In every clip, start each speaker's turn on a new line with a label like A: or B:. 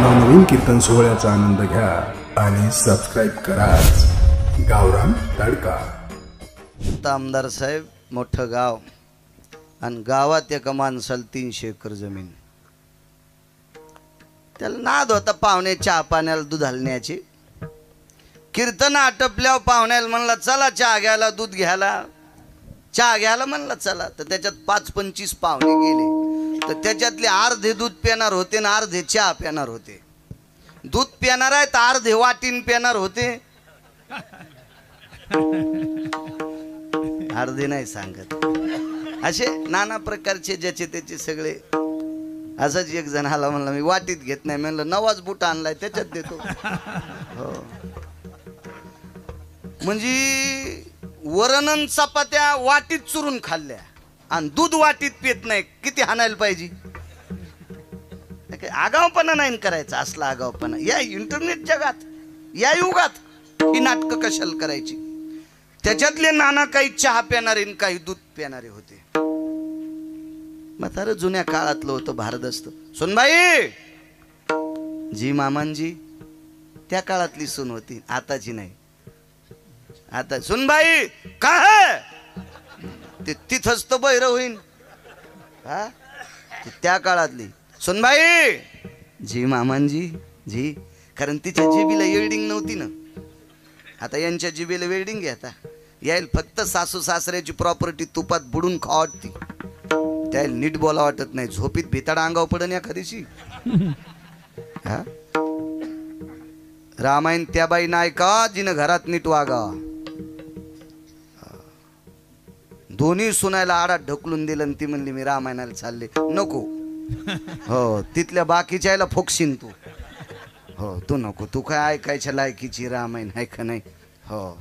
A: नवनवीन कीर्तन सोहळ्याचा आनंद घ्या आणि सबस्क्राईब करा गावरान तडका।
B: आमदार साहेब मोठं गाव आणि गावात एका माणसाला 300 एकर जमीन। त्याला नाद होता पाहुणे चहा पाण्याला दूध हलण्याची। कीर्तन आटपल्यावर पाहुण्याला म्हणला चला चहा घ्यायला दूध घ्यायला चहा घ्यायला म्हणला चला। तर त्याच्यात 5-25 पाहुणे गेले तर त्याच्यातले अर्धे दूध पिणार होते आणि अर्धे चहा पिणार होते। दूध पिणार आहे तर अर्धे वाटीन पिणार होते, अर्धे नाही सांगत। असे नाना प्रकारचे ज्याचे त्याचे सगळे। असाच एक जण आला म्हणला मी वाटीत घेत नाही, म्हणलं नवाज बूट आणलाय त्याच्यात देतो। हो म्हणजे वरण चपात्या वाटीत चुरून खाल्ल्या आणि दूध वाटीत पित नाही, किती हाणायला पाहिजे? आगावपणा नाही करायचा, असला आगावपणा या इंटरनेट जगात या युगात ही नाटकं कशाला करायची? त्याच्यातले नाना काही चहा पिणारे काही दूध पिणारे होते। म्हातारं जुन्या काळातलं होतं भारदस्त। सुनबाई जी मामांजी त्या काळातली सून होती, आताची नाही। आता सुनबाई काय ते तिथंच तर बहिर होईन हा, त्या काळातली सुनबाई जी मामांजी जी, कारण तिच्या जिबीला वेल्डिंग नव्हती ना। आता यांच्या जिबीला वेल्डिंग आहे, आता यायला फक्त सासू सासऱ्याची प्रॉपर्टी तुपात बुडून खावटती, त्याला नीट बोला वाटत नाही। झोपीत भिताडा अंगाव पडन एखादीशी हा। रामायण त्या बाई नाही का जिनं घरात नीट वागा। दोन्ही सुनायला आडात ढकलून दिलं आणि ती म्हणली मी रामायणाला चालले, नको हो तिथल्या बाकीच्याला फोकशीन तू, हो तू नको, तू काय ऐकायच्या लायकीची रामायण आहे का नाही? हो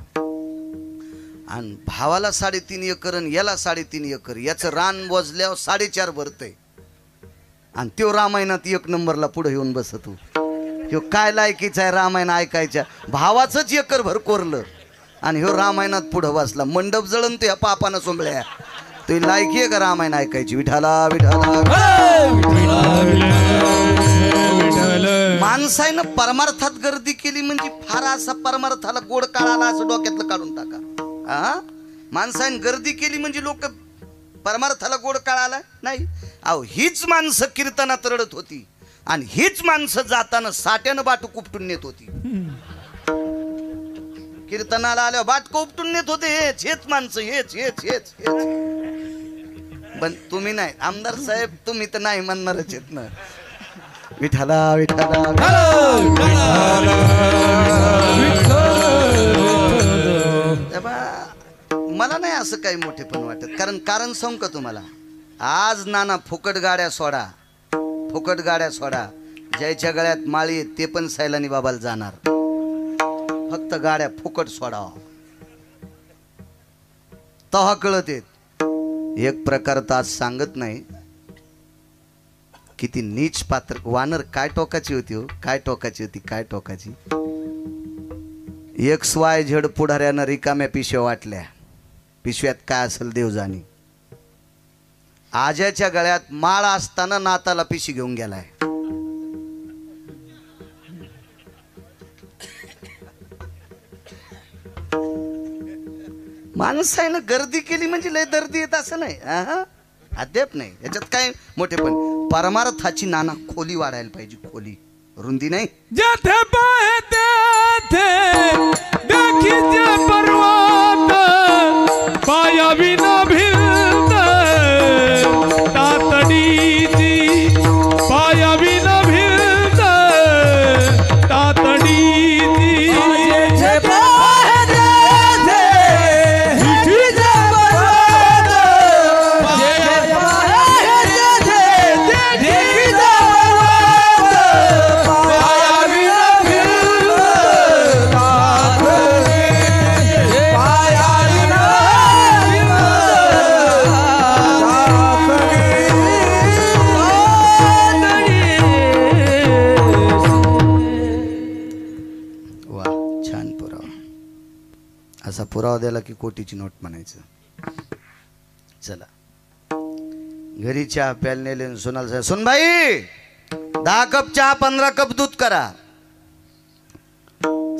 B: आणि भावाला 3.5 एकर आणि याला 3.5 एकर, याचं रान बोजल्यावर 4.5 भरतय आणि त्यो रामायणात 1 नंबरला पुढे येऊन बसतो। ह्यो काय लायकीचा आहे रामायण ऐकायच्या? भावाचंच एकर भर कोरलं आणि ह्यो रामायणात पुढे बसला। मंडप जळून तो ह्या पापानं सोंबळ्या, तुही लायकी आहे का रामायण ऐकायची? विठाला विठाला माणसानं परमार्थात गर्दी केली म्हणजे फार असा परमार्थाला गोड काळाला असं डोक्यातलं काढून टाका हा। माणसानं गर्दी केली म्हणजे लोक परमार्थाला गोड काळाला नाही। अहो हीच माणसं कीर्तनात रडत होती आणि हीच माणसं जाताना साट्यानं बाटू कुपटून नेत होती। कीर्तनाला आल्यावर बाटको उपटून नेत होते हेच माणसं, हेच हेच हेच हेच। पण तुम्ही नाही आमदार साहेब, तुम्ही तर नाही म्हणणारच आहेत ना। विठाला विठाला मला नाही असं काही मोठेपण वाटत, कारण सांगू का तुम्हाला? आज नाना फुकट गाड्या सोडा, फुकट गाड्या सोडा, ज्याच्या गळ्यात माळी आहेत ते पण सैलानी बाबाला जाणार। फक्त गाड्या फुकट सोडा तहा कळत येत। एक प्रकार तर आज सांगत नाही किती नीच पात्र वानर। काय टोकाची होती हो, काय टोकाची होती, काय टोकाची। XYZ पुढाऱ्यानं रिकाम्या पिशव्या वाटल्या, पिशव्यात काय असेल देव जाणी। आज्याच्या गळ्यात माळ असताना नाताला पिशी घेऊन गेलाय। माणसानं गर्दी केली म्हणजे लय दर्दी येत असं नाही हा, अद्याप नाही। याच्यात काय मोठे पण परमार्थाची नाना खोली वाढायला पाहिजे, खोली, रुंदी नाही।
C: जेथे पाहे तेथे देखीचे पर्वत, पाया विना भिंत तातडीची, पाया विना भिंत तातडीची। जेथे पाहे तेथे देखीचे पर्वत, जेथे पाहे तेथे देखीचे पर्वत, पाया विना भिंत तातडीची, पाया विना
B: असा पुरावा द्याला की कोटीची नोट म्हणायचं। चला घरी चहा प्यायला नेले, सुनाल साहेब सुनबाई 10 कप चहा 15 कप दूध करा.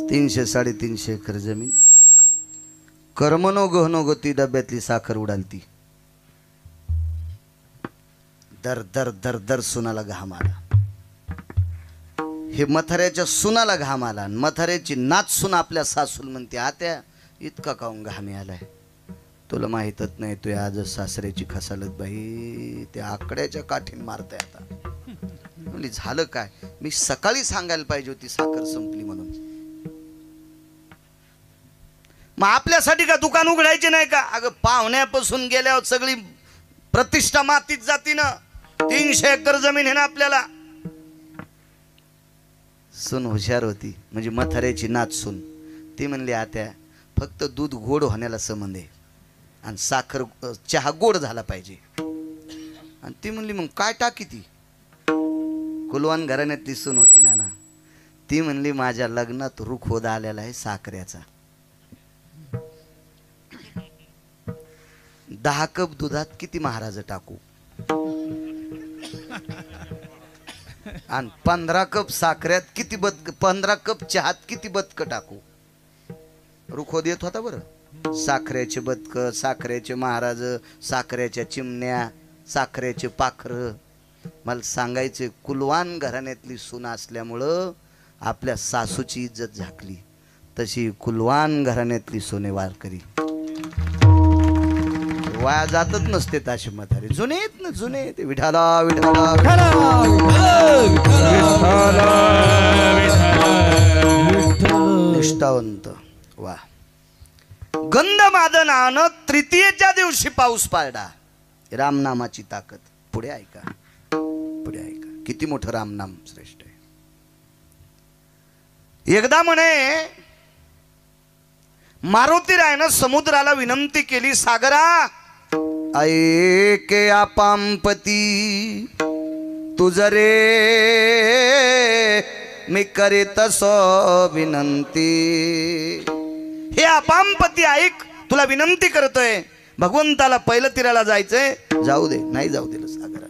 B: 300-350 एकर जमीन. कर्मनो गहनो गती डब्यातली साखर उडालती. दर दर दर दर सुनाला घाम आला. हे मथाऱ्याच्या सुनाला घाम आला. मथाऱ्याची नाच सुन आपल्या सासूल म्हणते, आत्या इतका काऊन घामी आलाय? तुला माहीतच नाही, तू आज सासऱ्याची खसालत बाई त्या आकड्याच्या काठीन मारते आता. म्हणजे झालं काय? मी सकाळी सांगायला पाहिजे होती साखर संपली म्हणून. मग आपल्यासाठी का दुकान उघडायचे नाही का? अगं पाहुण्यापासून गेल्यावर सगळी प्रतिष्ठा मातीत जाती ना. 300 एकर जमीन आहे ना आपल्याला. सून हुशार होती, म्हणजे मथाऱ्याची नाच सून. ती म्हणली, आत्या फक्त दूध गोड होण्याला संबंध आहे आणि साखर चहा गोड झाला पाहिजे. आणि ती म्हणली, मग काय टाकी? ती कुलवान घराण्यातली सून होती नाना. ती म्हणली, माझ्या लग्नात रुख होत आलेला आहे साखरेचा. 10 कप दुधात किती महाराज टाकू आणि 15 कप साखरेत किती 15 कप चहात किती बदक टाकू? रुखो देत होता बरं. साखरेचे बदक, साखरेचे महाराज, साखरेच्या चिमण्या, साखरेचे पाखर. मला सांगायचे, कुलवान घराण्यातली सून असल्यामुळं आपल्या सासूची इज्जत झाकली. तशी कुलवान घराण्यातली सोने वारकरी वाया जातच नसते. ताशी म्हातारे जुने आहेत ना, जुने. ते विठाला विठाला निष्ठावंत. वा. गंधमादनानं तृतीयेच्या दिवशी पाऊस पाडला. रामनामाची ताकद. पुढे ऐका, पुढे ऐका. किती मोठं रामनाम श्रेष्ठ आहे. एकदा म्हणे मारुतीरायानं समुद्राला विनंती केली, सागरा ऐके आपांपती तुझ रे मी करीत सो विनंती. हे आपांपती ऐक, तुला विनंती करतोय. भगवंताला पहिलं तीराला जायचंय. जाऊ दे. नाही जाऊ दिलं सागरा.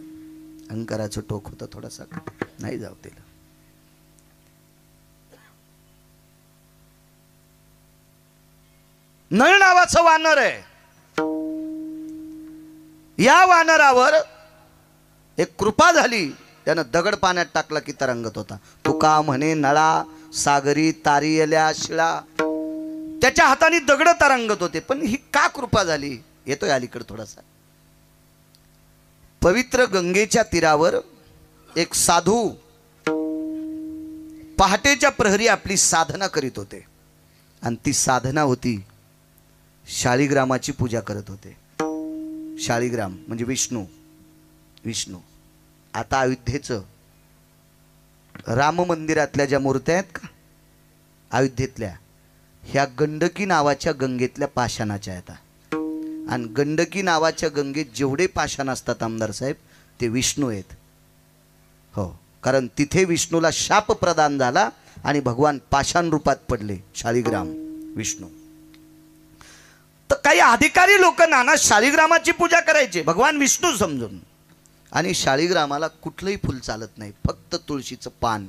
B: अहंकाराचं टोक होतं थोडासा, नाही जाऊ दिलं. नळ नावाचं वानर आहे. या वानरावर एक कृपा झाली. त्यानं दगड पाण्यात टाकला की तरंगत होता. तुका म्हणे नळा सागरी तारियल्या शिळा. त्याच्या हाताने दगड तरंगत होते. पण ही का कृपा झाली? येतोय अलीकडे थोडासा. पवित्र गंगेच्या तीरावर एक साधू पहाटेच्या प्रहरी आपली साधना करीत होते. आणि ती साधना होती शाळीग्रामाची पूजा करत होते. शाळीग्राम म्हणजे विष्णू. विष्णू. आता अयोध्येचं राम मंदिरातल्या ज्या मूर्त्या आहेत का अयोध्येतल्या, ह्या गंडकी नावाच्या गंगेतल्या पाषाणाच्या आहेत. आणि गंडकी नावाच्या गंगेत जेवढे पाषाण असतात आमदार साहेब, ते विष्णू आहेत. हो, कारण तिथे विष्णूला शाप प्रदान झाला आणि भगवान पाषाण रूपात पडले. शाळीग्राम विष्णू. तर काही अधिकारी लोक नाना शाळीग्रामाची पूजा करायचे भगवान विष्णू समजून. आणि शाळीग्रामाला कुठलंही फुल चालत नाही, फक्त तुळशीचं पान.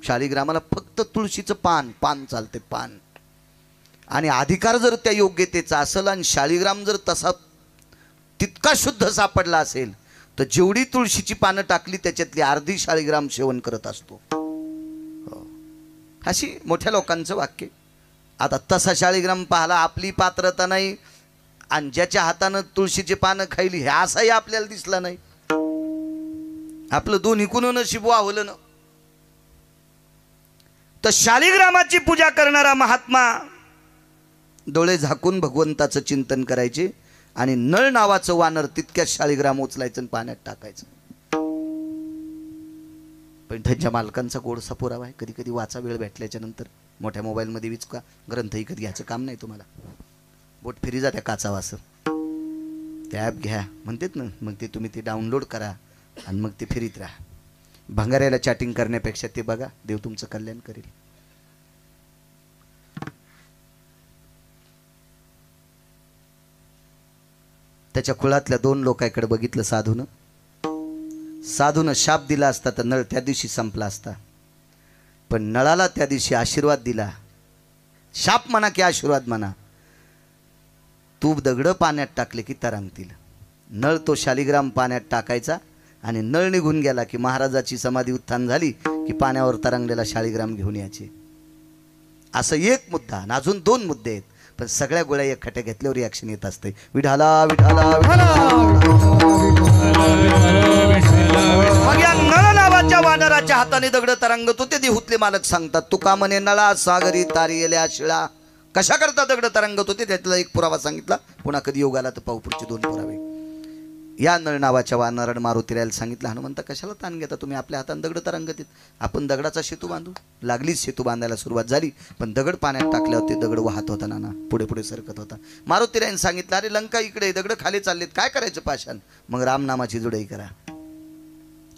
B: शाळीग्रामाला फक्त तुळशीचं पान, पान चालते, पान. आणि अधिकार जर त्या योग्यतेचा असेल आणि शाळीग्राम जर तसा तितका शुद्ध सापडला असेल, तर जेवढी तुळशीची पानं टाकली त्याच्यातली अर्धी शाळीग्राम सेवन करत असतो. अशी मोठ्या लोकांचं वाक्य. आता तसा शाळीग्राम पाहला आपली पात्रता नाही आणि ज्याच्या हातानं तुळशीची पानं खायली हे असाही आपल्याला दिसला नाही. आपलं दोन्ही कुणून नशीब वावलं ना. तर शाळीग्रामाची पूजा करणारा महात्मा डोळे झाकून भगवंताचं चिंतन करायचे आणि नळ नावाचं वानर तितक्याच शाळीग्राम उचलायचं आणि पाण्यात टाकायचं. पण त्यांच्या मालकांचा गोडसा पुरावा आहे. कधी कधी वाचा वेळ भेटल्याच्या नंतर मोठ्या मोबाईलमध्ये विचका ग्रंथ विकत घ्यायचं काम नाही तुम्हाला. बोट फिरी जात्या काचावा असं. ते ॲप घ्या म्हणतात ना, मग ते तुम्ही ते डाउनलोड करा आणि मग ते फिरीत राहा. भंगाऱ्याला चॅटिंग करण्यापेक्षा ते बघा, देव तुमचं कल्याण करेल. त्याच्या कुळातल्या 2 लोकांकडे बघितलं साधून. साधूनं शाप दिला असता तर नळ त्या दिवशी संपला असता, पण नळाला त्या दिवशी आशीर्वाद दिला. शाप म्हणा की आशीर्वाद म्हणा, तू दगड पाण्यात टाकले की तरंगतील. नळ तो शालिग्राम पाण्यात टाकायचा आणि नळ निघून गेला की महाराजाची समाधी उत्थान झाली की पाण्यावर तरंगलेला शालिग्राम घेऊन यायचे. असं एक मुद्दा आणि अजून 2 मुद्दे आहेत, पण सगळ्या गोळ्या एकखट्या घेतल्यावर रिॲक्शन येत असते. विठाला विठाला मग या नळ नावाच्या वानराच्या हाताने दगड तरंगत होते. देहूतले मालक सांगतात, तुका म्हणे नळा सागरी तारियल्या शिळा. कशा करता दगड तरंगत होते त्यातला एक पुरावा सांगितला. पुन्हा कधी योग आला तर पाहू पुढचे 2 पुरावे. या नळ नावाच्या वानरानं मारुतीरायाला सांगितलं, हनुमंता कशाला ताण घेता तुम्ही, आपल्या हाताने दगड तरंगत आहेत, आपण दगडाचा सेतू बांधू. लागलीच सेतू बांधायला सुरुवात झाली, पण दगड पाण्यात टाकल्यावर ते दगड वाहत होता नाना, पुढे पुढे सरकत होता. मारुतीरायाने सांगितलं, अरे लंका इकडे, दगड खाली चाललेत, काय करायचं पाषाण. मग रामनामाची जुडई करा.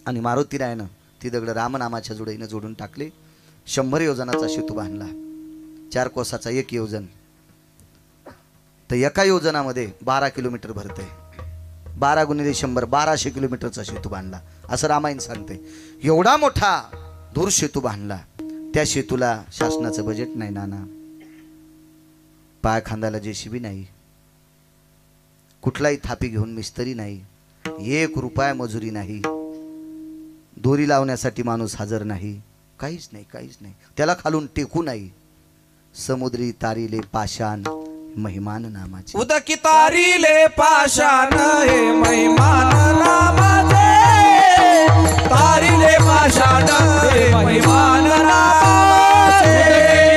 B: आणि मारुतीरायानं ती दगड रामनामाच्या जुडईनं जोडून टाकले. 100 योजनाचा सेतू बांधला. 4 कोसाचा 1 योजन, तर एका योजनामध्ये 12 किलोमीटर भरते. 12 गुणिले 100 1200 किलोमीटरचा सेतू बांधला असं रामायण सांगते. एवढा मोठा दूर सेतू बांधला. त्या सेतूला शासनाचं बजेट नाही नाना, पाय खांदायला जेसीबी नाही, कुठलाही थापी घेऊन मिस्त्री नाही, 1 रुपया मजुरी नाही, दोरी लावण्यासाठी माणूस हजर नाही, काहीच नाही, काहीच नाही. त्याला खालून टेकू नाही. समुद्री तारिले पाषाण महिमान नामाचे.
C: उदकी तारिले पाषाण हे महिमान नामाचे, तारिले पाषाण हे महिमान नामाचे,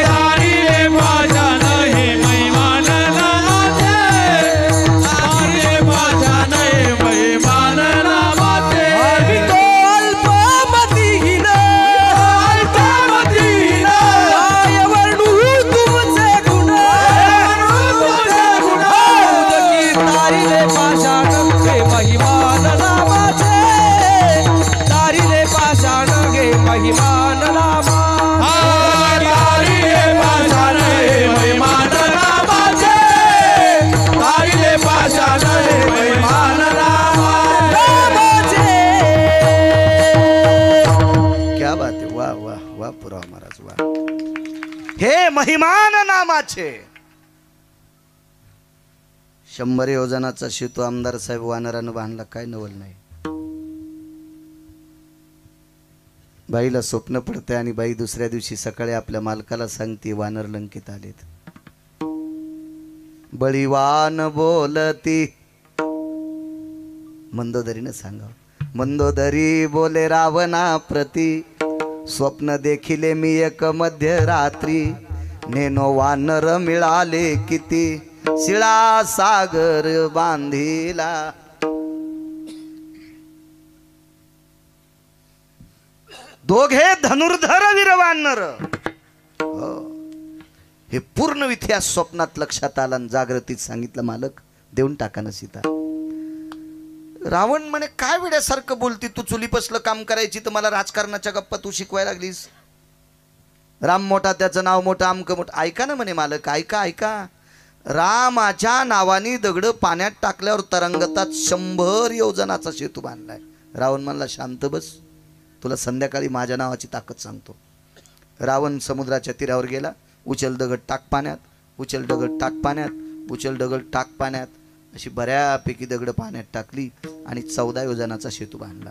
C: तारिले पाषाण हे महिमान नामाचे, तारिले पाषाण हे महिमान नामाचे. अल्पमतीहीन अल्पमतीहीन काय वर्णू तुमचे गुण, तारिले पाषाण हे महिमान नामाचे, तारिले पाषाण हे महिमान नामाचे, तारिले पाषाण हे महिमान नामाचे, तारिले पाषाण हे महिमान नामाचे.
B: क्या बात आहे, वाह वाह वाह पुरावा महाराज वाह. हे महिमान नामाचे 100 योजनाचा सेतू आमदार साहेब वानरानं बांधला, काय नवल नाही. बाईला स्वप्न पडते आणि बाई दुसऱ्या दिवशी सकाळी आपल्या मालकाला सांगते, वानर लंकेत आलेत. बळीवान बोलती, मंदोदरीनं सांगावं, मंदोदरी बोले रावणा प्रती, स्वप्न देखिले मी एक मध्यरात्री, नेनो वानर मिळाले किती, शिळा सागर बांधिला. दोघे धनुर्धर वीर वानर. हे पूर्ण इतिहास स्वप्नात लक्षात आला आणि जागृतीत सांगितलं, मालक देऊन टाका ना सीता. रावण म्हणे, काय वेड्यासारखं बोलती तू, चुलीपसलं काम करायची तर मला राजकारणाच्या गप्पा तू शिकवायला लागलीस. राम मोठा त्याचं नाव मोठं आमकं मोठं. ऐका ना म्हणे मालक, ऐका ऐका, रामाच्या नावाने दगड पाण्यात टाकल्यावर तरंगतात. 100 योजनाचा सेतू बांधलाय. रावण म्हणला, शांत बस, तुला संध्याकाळी माझ्या नावाची ताकद सांगतो. रावण समुद्राच्या तीरावर गेला. उचल दगड टाक पाण्यात, उचल दगड टाक पाण्यात, उचल दगड टाक पाण्यात, अशी बऱ्यापैकी दगड पाण्यात टाकली आणि 14 योजनाचा सेतू बांधला.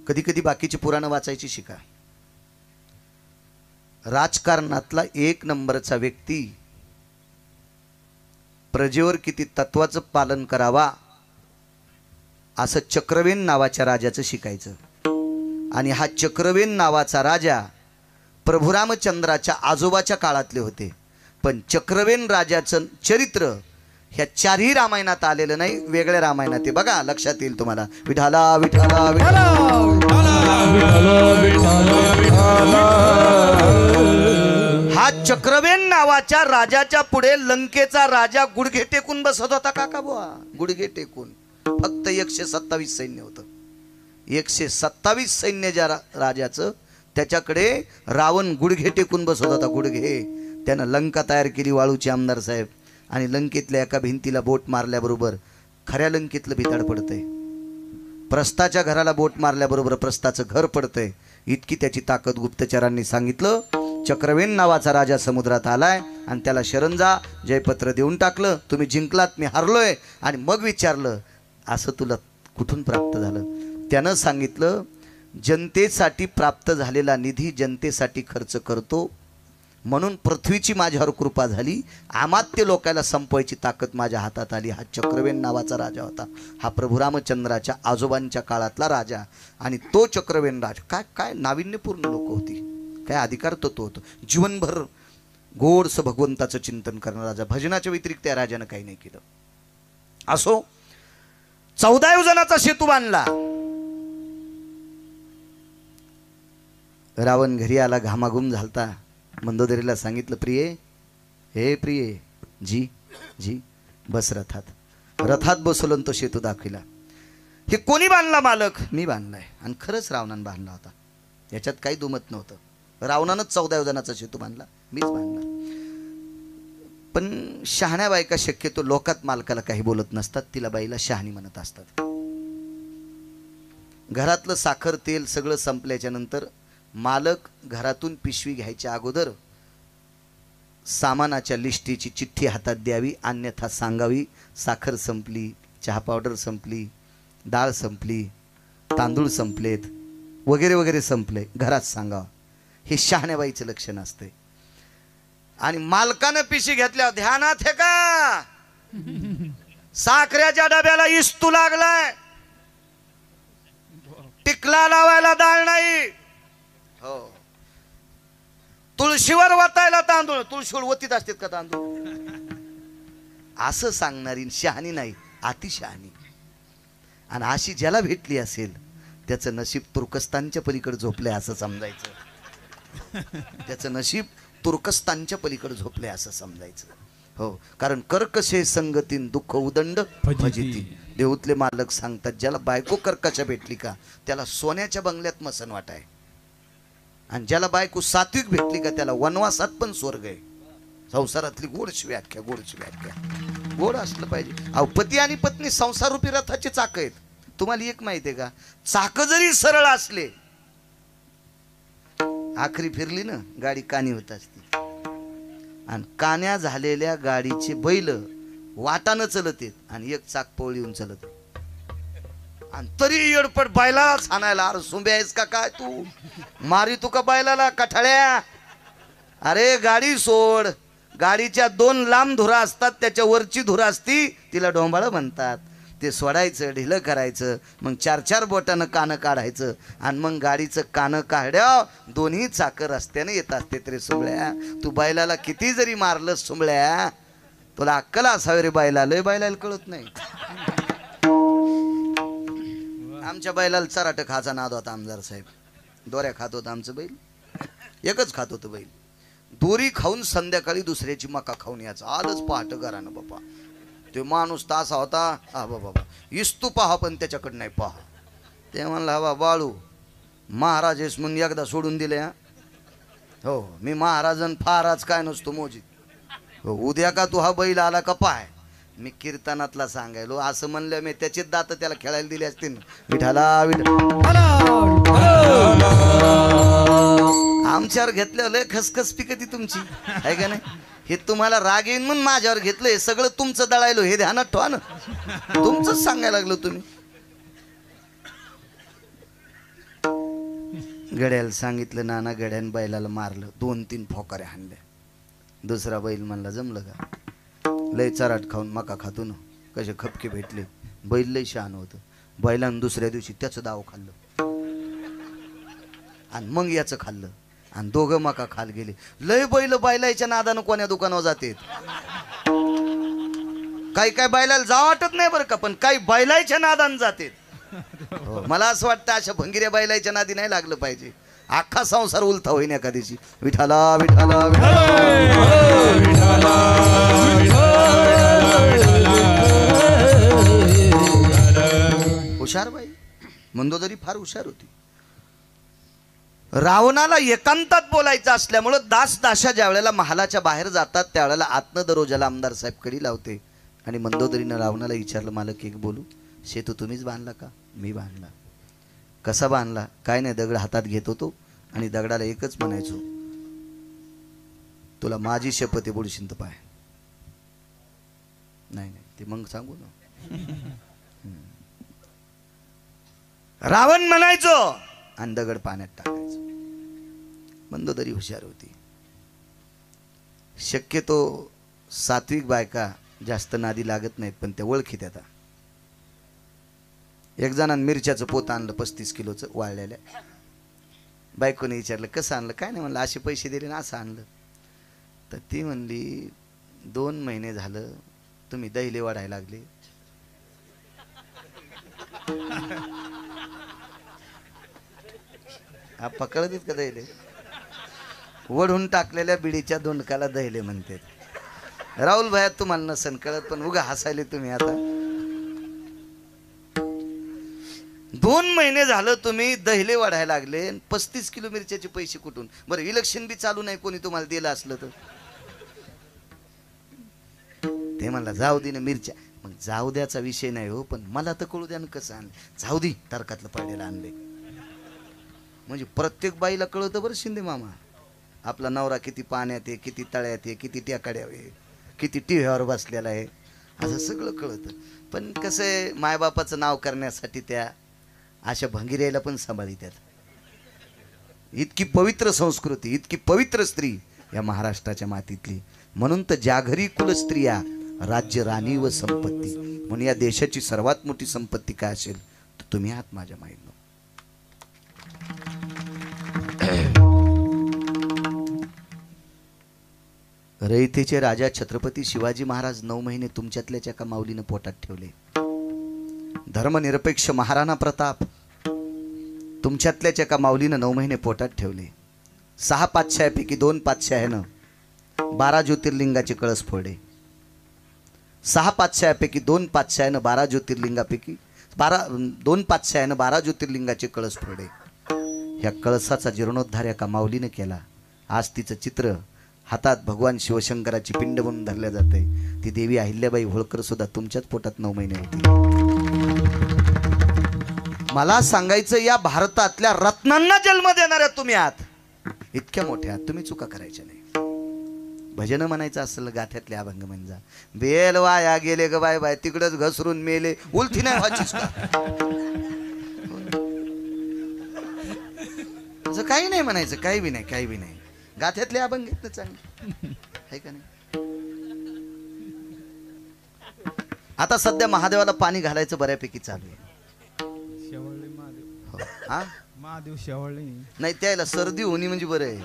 B: कधी कधी बाकीची पुराणं वाचायची शिका. राजकारणातला 1 नंबरचा व्यक्ती प्रजेवर किती तत्वाचं पालन करावा असं चक्रवेन नावाच्या राजाचं शिकायचं. आणि हा चक्रवेन नावाचा राजा प्रभू रामचंद्राच्या आजोबाच्या काळातले होते. पण चक्रवेन राजाचं चरित्र ह्या 4ही रामायणात आलेलं नाही, वेगळ्या रामायणात आहे. बघा लक्षात येईल तुम्हाला. विठाला विठाला विठाला. हा चक्रवेन नावाच्या राजाच्या पुढे लंकेचा राजा गुडघे टेकून बसत होता. काका बुवा, गुडघे टेकून. फक्त 127 सैन्य होतं. 127 सैन्य ज्या राजाचं, त्याच्याकडे रावण गुडघे टेकून बसत होता. गुडघे. त्यानं लंका तयार केली वाळूची आमदार साहेब. आणि लंकेतल्या एका भिंतीला बोट मारल्याबरोबर खऱ्या लंकेतलं भिताड पडतंय. प्रस्थाच्या घराला बोट मारल्याबरोबर प्रस्थाचं घर पडतंय. इतकी त्याची ताकद गुप्तचरांनी सांगितलं. चक्रवेन नावाचा राजा समुद्रात आलाय आणि त्याला शरण जा, जयपत्र देऊन टाकलं. तुम्ही जिंकलात, मी हारलोय. आणि मग विचारलं असं तुला कुठून प्राप्त झालं? त्यानं सांगितलं जनतेसाठी प्राप्त झालेला निधी जनतेसाठी खर्च करतो, म्हणून पृथ्वीची माझ्यावर कृपा झाली. अमात्य लोकांना संपवायची ताकद माझ्या हातात आली. हा चक्रवेन नावाचा राजा होता. हा प्रभू रामचंद्राच्या आजोबांच्या काळातला राजा. आणि तो चक्रवेन राजा काय काय नाविन्यपूर्ण लोक होती, काय अधिकार तत्व होतं. जीवनभर गोडस भगवंताचं चिंतन करणारा राजा. भजनाच्या व्यतिरिक्त त्या राजानं काही नाही केलं. असो, 14 जणांचा सेतू बांधला. रावण घरी आला, घामाघूम झालता. मंदोदरीला सांगितलं, प्रिये, हे प्रिये, जी जी बस रथात. रथात बसवलं तो सेतू दाखविला. हे कोणी बांधला मालक? मी बांधलाय. आणि खरंच रावणानं बांधला होता, याच्यात काही दुमत नव्हतं. रावणानंच 14 जणांचा सेतू बांधला, मीच बांधला. पण शहाण्या बायका शक्यतो लोकात मालकाला काही बोलत नसतात, तिला बाईला शहाणी म्हणत असतात. घरातलं साखर तेल सगळं संपल्याच्या नंतर मालक घरातून पिशवी घ्यायच्या अगोदर सामानाच्या लिस्टीची चिठ्ठी हातात द्यावी, अन्यथा सांगावी साखर संपली, चहा पावडर संपली, डाळ संपली, तांदूळ संपलेत, वगैरे वगैरे संपले, घरात सांगावं. हे शहाण्याबाईचं लक्षण असते. आणि मालकानं पिशवी घेतल्यावर ध्यानात हे का, साखरेच्या डब्याला इस्तू लागलाय, टिकला लावायला डाळ नाही, हो, तुळशीवर वतायला तांदूळ, तुळशीवर वतीत असतात का तांदूळ, असं सांगणारी शहाणी नाही, अतिशहाणी. आणि अशी ज्याला भेटली असेल त्याचं नशीब तुर्कस्तानच्या पलीकडे झोपलंय असं समजायचं. त्याचं नशीब तुर्कस्तानच्या पलीकडे झोपलंय असं समजायचं. हो, कारण कर्कशे संगतीन दुःख उदंड फजिती. देऊतले मालक सांगतात ज्याला बायको कर्कशा भेटली का त्याला सोन्याच्या बंगल्यात मसन वाटाय, आणि ज्याला बायको सात्विक भेटली का त्याला वनवासात पण स्वर्ग आहे. संसारातली गोडची व्याख्या, गोडची व्याख्या गोड असलं पाहिजे. अहो, पती आणि पत्नी संसाररूपी रथाचे चाक आहेत. तुम्हाला एक माहिती आहे का, चाक जरी सरळ असले, आखरी फिरली ना गाडी कानी होत असते. आणि कान्या झालेल्या गाडीचे बैल वाटानं चलत आहेत आणि एक चाक पवळी येऊन चलत, आणि तरी येडपट बैलाला छानायला. अरे सुंब्या आहेस का काय तू, मारी तू का बैलाला कठाळ्या? अरे गाडी सोड. गाडीच्या 2 लांब धुरा असतात, त्याच्या वरची धुरा असती तिला डोंबाळ म्हणतात. ते सोडायचं, ढिलं करायचं, मग 4-4 बोटानं कानं काढायचं, आणि मग गाडीचं कानं काढ्या दोन्ही चाकर रस्त्याने येत असते. तरी सुंबळ्या, तू बैलाला किती जरी मारलं सुंबळ्या, तुला अक्कल असावे रे बैला. लय बैलाला कळत नाही. आमच्या बैलाला चराट खाचा नाद होता. आमदार साहेब दोऱ्या खात होता आमचं बैल, एकच खात होतं बैल. दोरी खाऊन संध्याकाळी दुसऱ्याची मका खाऊन यायचं. आलंच पहाट घरानं बापा. ते माणूस तासा होता, हा बाबा इस्तू पहा पण त्याच्याकडे नाही पहा. ते म्हणला बा बाळू महाराज आहेस म्हणून एकदा सोडून दिले. हो, मी महाराजन फाराज काय नसतो मोजीत. हो, उद्या का तू हा बैल आला का पाय. मी कीर्तनातला सांगायलो असं म्हणलं, मी त्याचे दात त्याला खेळायला दिले असतील. विठाला विठा आमच्यावर घेतलं लय खसखस पिकती तुमची आहे का नाही. हे तुम्हाला राग येईन म्हणून माझ्यावर घेतलं. हे सगळं तुमचं दळायलो हे ध्यानात ठेवा ना. तुमचंच सांगायला लागलो तुम्ही. गड्याला सांगितलं नाना, गड्यानं बैलाला मारलं, 2-3 फोकाऱ्या हाणल्या. दुसरा बैल म्हणला जमलं का, लय चराट खाऊन मका खातो ना, कसे खपके भेटले. बैल लय शहाणं होतं. बैलानं दुसऱ्या दिवशी त्याचं दाव खाल्लं आणि मग याचं खाल्लं, आणि दोघं मका खाल गेले. लय बैल बैलाच्या नादानं कोण्या दुकानावर जातात. काही काय बैलाला जा वाटत नाही बरं का, पण काही बैलाच्या नादानं जातात. मला असं वाटतं अशा भंगिऱ्या बैलाच्या नादी नाही लागलं पाहिजे. अख्खा संसार उलथा होईन एका दिवशी. विठाला विठाला हुशार बाई मंदोदरी फार हुशार होती. रावणाला एकांतात बोलायचं असल्यामुळं दास-दाशा ज्या वेळेला महालाच्या बाहेर जातात त्यावेळेला आत्न दरोजाला आमदार साहेब कडी लावते. आणि मंदोदरीनं रावणाला विचारलं, मालक एक बोलू? शेतू तुम्हीच बांधला का? मी बांधला. कसा बांधला? काय नाही, दगड हातात घेत होतो आणि दगडाला एकच म्हणायचो, तुला माझी शपथ आहे, बुडशीन तर पाय. नाही नाही ते मग सांगू ना. रावण म्हणायचो आणि दगड पाण्यात टाकायचो. मंदोदरी हुशार होती. शक्यतो सात्विक बायका जास्त नादी लागत नाहीत, पण त्या ओळखीत येतात. एक जणांनी मिरच्याचं पोत आणलं 35 किलोचं वाळलेल्या. बायकोने विचारलं कसं आणलं? काय नाही म्हणलं, असे पैसे दिले ना असं आणलं. तर ती म्हणली 2 महिने झालं तुम्ही दहिले वाढायला लागले. आप कळत का दहिले? वढून टाकलेल्या बिडीच्या दोंडकाला दहिले म्हणते. राहुल भाया तुम्हाला नसन कळत, पण उगा हसायले तुम्ही. आता 2 महिने झालं तुम्ही दहिले वाढायला लागले, 35 किलो मिरच्याचे पैसे कुठून? बरं इलेक्शन बी चालू नाही, कोणी तुम्हाला दिलं असलं तर? ते म्हणला जाऊ दे ना मिरच्या. मग जाऊ द्याचा विषय नाही हो, पण मला तर कळू द्या ना कसं आणलं. जाऊ दे तर्कातलं पडलेलं आणले. म्हणजे प्रत्येक बाईला कळतं बरं शिंदे मामा, आपला नवरा किती पाण्यात आहे, किती तळ्यात आहे, किती टेकड्यावर आहे, किती टिव्यावर बसलेला आहे, असं सगळं कळतं. पण कसं आहे, मायबापाचं नाव करण्यासाठी त्या अशा भंगिऱ्याला पण सांभाळीतात. इतकी पवित्र संस्कृती, इतकी पवित्र स्त्री या महाराष्ट्राच्या मातीतली. म्हणून तर ज्या घरी कुलस्त्रिया राज्य राणी व संपत्ती. म्हणून या देशाची सर्वात मोठी संपत्ती काय असेल तर तुम्ही आहात माझ्या माईनं. रयतेचे राजा छत्रपती शिवाजी महाराज 9 महिने तुमच्यातल्याच्या एका माऊलीनं पोटात ठेवले. धर्मनिरपेक्ष महाराणा प्रताप तुमच्यातल्याच्या एका माऊलीनं 9 महिने पोटात ठेवले. 6 पातशाह्यापैकी 2 पातशाह्यानं 12 ज्योतिर्लिंगाचे कळस फोडले. 6 पातशाह्यापैकी 2 पातशाह्यानं 12 ज्योतिर्लिंगापैकी 2 पातशाह्यानं 12 ज्योतिर्लिंगाचे कळस फोडले. ह्या कळसाचा जीर्णोद्धार एका माऊलीनं केला. आज तिचं चित्र हातात भगवान शिवशंकराची पिंड म्हणून धरल्या जाते. ती देवी अहिल्याबाई होळकर सुद्धा तुमच्याच पोटात 9 महिने होती. मला सांगायचं, या भारतातल्या रत्नांना जन्म देणाऱ्या तुम्ही आहात. इतक्या मोठ्या आहात, तुम्ही चुका करायच्या नाही. भजन म्हणायचं असेल गाथ्यातले अभंग म्हणजे बेल वाया गेले ग बाय बाय, तिकडच घसरून मेले, उलथी नाही व्हायचीच का? असं काही नाही म्हणायचं, काही बी नाही, काही बी नाही. गाथ्यातले अभंग घेतलं चांगलं आहे का नाही? आता सध्या महादेवाला पाणी घालायचं बऱ्यापैकी चालू आहे. हा
C: महादेव शेवळले
B: नाही, त्याला सर्दी होणी म्हणजे बरं आहे.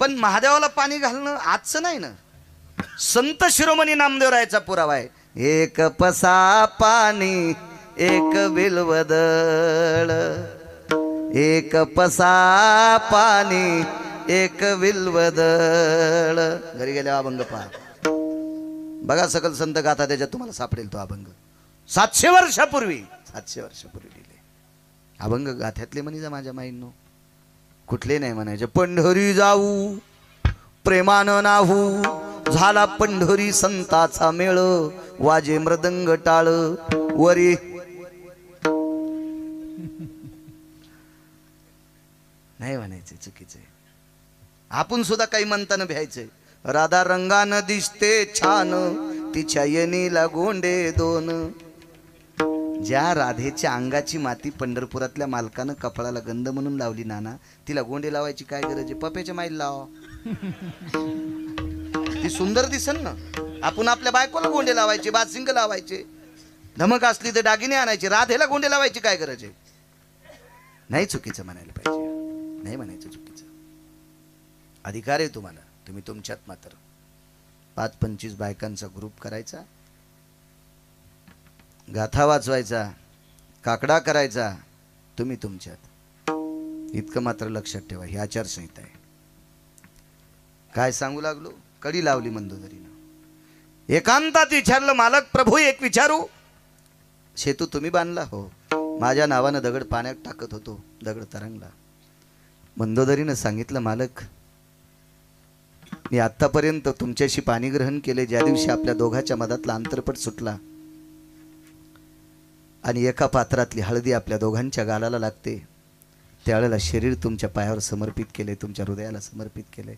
B: पण महादेवाला पाणी घालणं आजचं नाही ना. संत शिरोमणी नामदेवरायाचा पुरावा आहे. एक पसा पाणी एक बिल्वदळ, एक पसा पाणी एक बिल्वदळ. घरी गेले अभंग पहा, बघा सकल संत गाथा, त्याच्यात तुम्हाला सापडेल तो अभंग. 700 वर्षापूर्वी लिहिले अभंग. गाथ्यातले म्हणी माझ्या माईंनो, कुठले नाही म्हणायचे. पंढरी जाऊ प्रेमानं नाहू, झाला पंढरी संताचा मेळ, वाजे मृदंग टाळ वरी. नाही म्हणायचे, चुकीचे. आपण सुद्धा काही म्हणताना भ्यायचंय. राधा रंगानं दिसते छान, तिच्या येणीला गोंडे 2. ज्या राधेच्या अंगाची माती पंढरपुरातल्या मालकानं कपाळाला गंध म्हणून लावली नाना, तिला गोंडे लावायची काय गरज आहे? पप्याच्या माईला लावा, ती सुंदर दिसन ना. आपण आपल्या बायकोला गोंडे लावायचे, बादसिंग लावायचे, धमक असली तर दागिने आणायचे. राधेला गोंडे लावायची काय गरज आहे? नाही चुकीचं म्हणायला पाहिजे, नाही म्हणायचं चुकीचं. अधिकार आहे तुम्हाला. तुम्ही तुमच्यात मात्र 5-25 बायकांचा ग्रुप करायचा, गाथा वाचवायचा, काकडा करायचा, तुम्ही तुमच्यात. इतकं मात्र लक्षात ठेवा, ही आचारसंहिता आहे. काय सांगू लागलो? कडी लावली मंदोदरीनं. एकांतात विचारलं, मालक प्रभू एक विचारू? शेतू तुम्ही बांधला? हो. माझ्या नावानं दगड पाण्यात टाकत होतो, दगड तरंगला. मंदोदरीनं सांगितलं, मालक मी आतापर्यंत तुमच्याशी पाणी ग्रहण केले. ज्या दिवशी आपल्या दोघांच्या मधातला अंतरपट सुटला आणि एका पात्रातली हळदी आपल्या दोघांच्या गालाला लागते, त्यावेळेला शरीर तुमच्या पायावर समर्पित केले, तुमच्या हृदयाला समर्पित केले.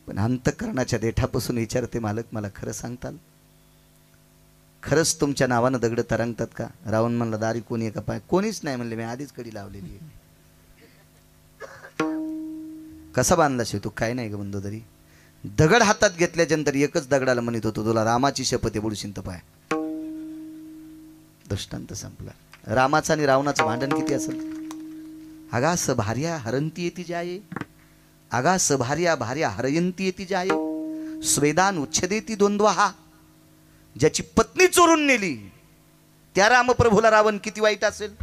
B: पण अंतःकरणाच्या देठापासून विचारते, मालक मला खरं सांगताल, खरंच तुमच्या नावानं दगड तरंगतात का? रावण म्हणला, दारी कोणी एका पाय? कोणीच नाही म्हणले, मी आधीच कडी लावलेली आहे. कसा बांधला शे तू? काय नाही ग बंधू, तरी दगड हातात घेतल्याच्यानंतर एकच दगडाला म्हणत होतो, तुला रामाची शपथ आहे, बुडशीन तर पाय. दृष्टांत संपला. रामाचं आणि रावणाचं भांडण किती असेल? अगा सभार्या हरंती येती जाये, अगा सभार्या भार्या हरयंती येती जाये, स्वेदान उच्छेदेती द्वंद्वहा. ज्याची पत्नी चोरून नेली त्या रामप्रभूला रावण किती वाईट असेल,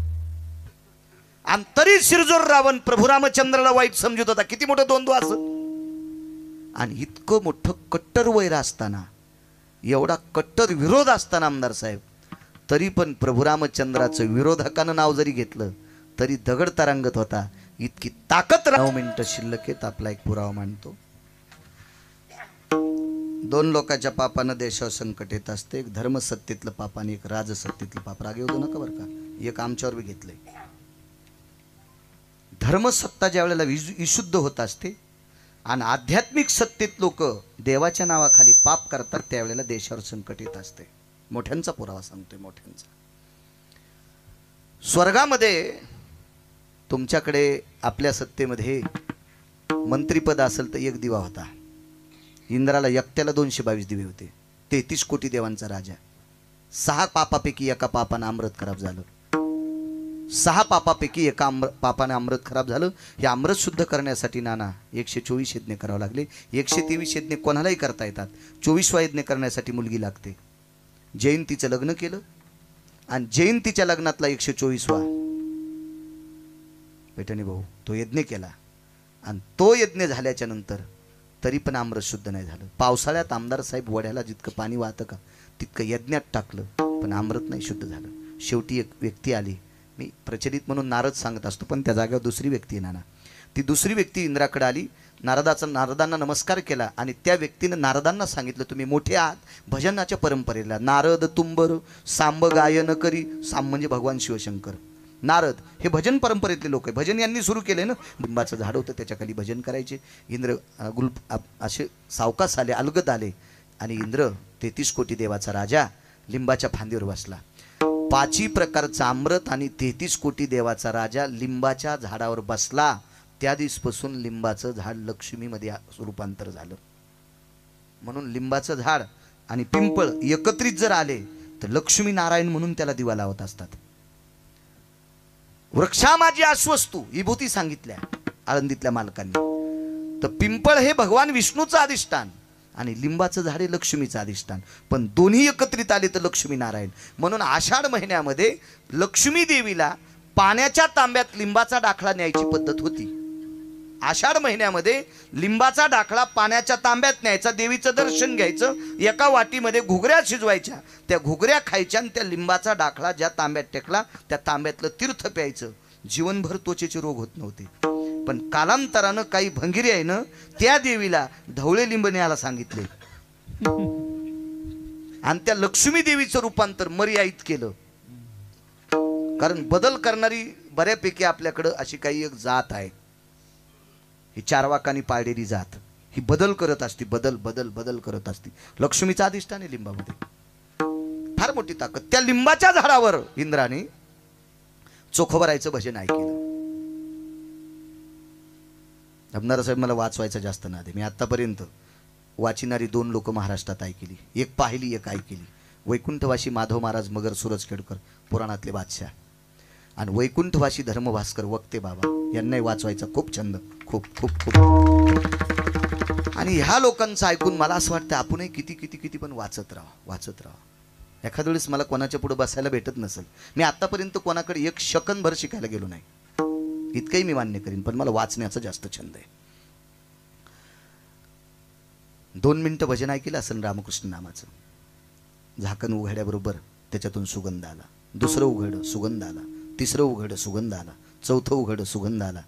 B: आणि तरी शिरजोर रावण प्रभू रामचंद्राला वाईट समजत होता. किती मोठं द्वंद्व असं. आणि इतकं मोठं कट्टर वैर असताना, एवढा कट्टर विरोध असताना आमदार साहेब, तरी पण प्रभू रामचंद्राचं विरोधकानं नाव जरी घेतलं तरी दगड तरंगत होता. इतकी ताकद. 9 मिनिटं शिल्लक आहेत, आपला एक पुरावा मांडतो. 2 लोकांच्या पापानं देशावर संकट येत असते, एक धर्मसत्तेतलं पाप आणि एक राजसत्तेतलं पाप. राग येऊ नका बरं का, एक आमच्यावर बी घेतलंय. धर्मसत्ता ज्या वेळेला विशुद्ध होत असते आणि आध्यात्मिक सत्तेत लोक देवाच्या नावाखाली पाप करतात, त्यावेळेला देशावर संकट येत असते. मोठ्यांचा पुरावा सांगतोय, मोठ्यांचा. स्वर्गामध्ये तुमच्याकडे आपल्या सत्तेमध्ये मंत्रीपद असेल तर एक दिवा होता. इंद्राला एकट्याला 222 दिवे होते. 33 कोटी देवांचा राजा. 6 पापापैकी एका पापानं अमृत खराब झालं. 6 पापापैकी एका पापाने अमृत खराब झालं. हे अमृत शुद्ध करण्यासाठी नाना 124 यज्ञ करावं लागले. 123 यज्ञ कोणालाही करता येतात. 24वा यज्ञ करण्यासाठी मुलगी लागते. जयंतीचं लग्न केलं आणि जयंतीच्या लग्नातला 124वा पैठणी भाऊ तो यज्ञ केला, आणि तो यज्ञ झाल्याच्या नंतर तरी पण अमृत शुद्ध नाही झालं. पावसाळ्यात आमदार साहेब वड्याला जितकं पाणी वाहतं का तितकं यज्ञात टाकलं, पण अमृत नाही शुद्ध झालं. शेवटी एक व्यक्ती आली, मी प्रचलित म्हणून नारद सांगत असतो, पण त्या जागेवर दुसरी व्यक्ती आहे नाना. ती दुसरी व्यक्ती इंद्राकडे आली, नारदांना नमस्कार केला, आणि त्या व्यक्तीनं नारदांना सांगितलं, तुम्ही मोठे आहात भजनाच्या परंपरेला. नारद तुंबर सांब गायन करी. सांब म्हणजे भगवान शिवशंकर. नारद हे भजन परंपरेतले लोक आहे. भजन यांनी सुरू केले ना. लिंबाचं झाड होतं, त्याच्याखाली भजन करायचे. इंद्र असे सावकाश आले, अलगद आले, आणि इंद्र 33 कोटी देवाचा राजा लिंबाच्या फांदीवर बसला. 5 प्रकारचं अमृत आणि 33 कोटी देवाचा राजा लिंबाच्या झाडावर बसला. त्या दिवसपासून लिंबाचं झाड लक्ष्मीमध्ये रूपांतर झालं. म्हणून लिंबाचं झाड आणि पिंपळ एकत्रित जर आले तर लक्ष्मी नारायण म्हणून त्याला दिवा लावत असतात. वृक्षा माझी आश्वस्तू विभूती सांगितल्या आळंदीतल्या मालकांनी. तर पिंपळ हे भगवान विष्णूचं अधिष्ठान आणि लिंबाचं झाड हे लक्ष्मीचं अधिष्ठान, पण दोन्ही एकत्रित आले तर लक्ष्मी नारायण. म्हणून आषाढ महिन्यामध्ये लक्ष्मी देवीला पाण्याच्या तांब्यात लिंबाचा डाखळा न्यायची पद्धत होती. आषाढ महिन्यामध्ये लिंबाचा डाखळा पाण्याच्या तांब्यात न्यायचा, देवीचं दर्शन घ्यायचं. एका वाटीमध्ये घुगऱ्या शिजवायच्या, त्या घुगऱ्या खायच्या, आणि त्या लिंबाचा डाखळा ज्या तांब्यात टेकला त्या तांब्यातलं तीर्थ प्यायचं. जीवनभर त्वचेचे रोग होत नव्हते. पण कालांतरानं काही भंगिरी आहे ना, त्या देवीला ढवळे लिंब न्यायला सांगितले, आणि त्या लक्ष्मी देवीचं रूपांतर मर्यादित केलं. कारण बदल करणारी बऱ्यापैकी आपल्याकडं अशी काही एक जात आहे, ही 4 वाकांनी पाळलेली जात. ही बदल करत असते, बदल बदल बदल करत असते. लक्ष्मीचा अधिष्ठान आहे लिंबामध्ये, फार मोठी ताकद. त्या लिंबाच्या झाडावर इंद्राने चोखोबरायचं भजन ऐकलं. अबनारा साहेब मला वाचवायचं जास्त नाद आहे. मी आतापर्यंत वाचिणारी 2 लोक महाराष्ट्रात ऐकली, एक पाहिली एक ऐकली. वैकुंठवासी माधव महाराज मगर सूरजखेडकर पुराणातले बादशाह, आणि वैकुंठवासी धर्मभास्कर वक्ते बाबा, यांनाही वाचवायचा खूप छंद, खूप खूप खूप. आणि ह्या लोकांचं ऐकून मला असं वाटतं आपणही किती किती किती पण वाचत राहा. एखाद्या वेळेस मला कोणाच्या पुढे बसायला भेटत नसेल, मी आतापर्यंत कोणाकडे 1 सेकंदभर शिकायला गेलो नाही, इतकंही मी मान्य करीन, पण मला वाचण्याचा जास्त छंद आहे. 2 मिनिटं भजन ऐकलं असेल रामकृष्ण नामाचं. झाकण उघड्याबरोबर त्याच्यातून सुगंध आला. दुसरं उघड सुगंध आला. तिसरं उघड सुगंध आला. चौथं उघड सुगंध आला.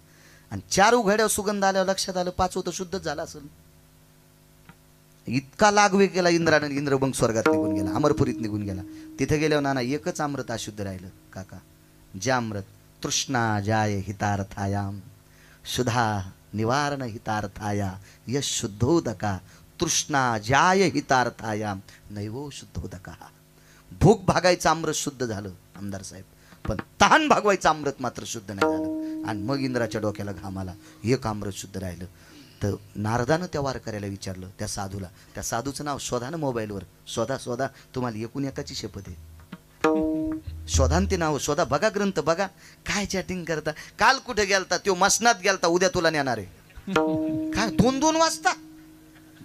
B: आणि 4 उघड्या सुगंध आल्यावर लक्षात आलं 5वं तर शुद्धच झालं असेल. इतका लागवे केला इंद्रानं, इंद्र मग स्वर्गात निघून गेला, अमरपुरीत निघून गेला. तिथे गेल्यावर नाना एकच अमृत अशुद्ध राहिलं काका, जे अमृत तृष्णा जाय हितार्थायाम सुधा निवारण हितार्थाया यश शुद्धोदका तृष्णा जाय हितार्थायाम नैवो शुद्धोदका. भूक भागायचं अमृत शुद्ध झालं आमदार साहेब, पण तहान भागवायचं अमृत मात्र शुद्ध नाही झालं. आणि मग इंद्राच्या डोक्याला घाम आला, एक अमृत शुद्ध राहिलं. तर नारदानं त्या वारकऱ्याला विचारलं, त्या साधूला, त्या साधूचं नाव शोधा ना मोबाईलवर, शोधा शोधा, तुम्हाला एकूण एकाची शपथ आहे, शोधा ते नाव शोधा, बघा ग्रंथ बघा, काय चॅटिंग करता, काल कुठे गेलता, तो मसनात गेलता, उद्या तुला नेणार आहे काय, 2-2 वाजता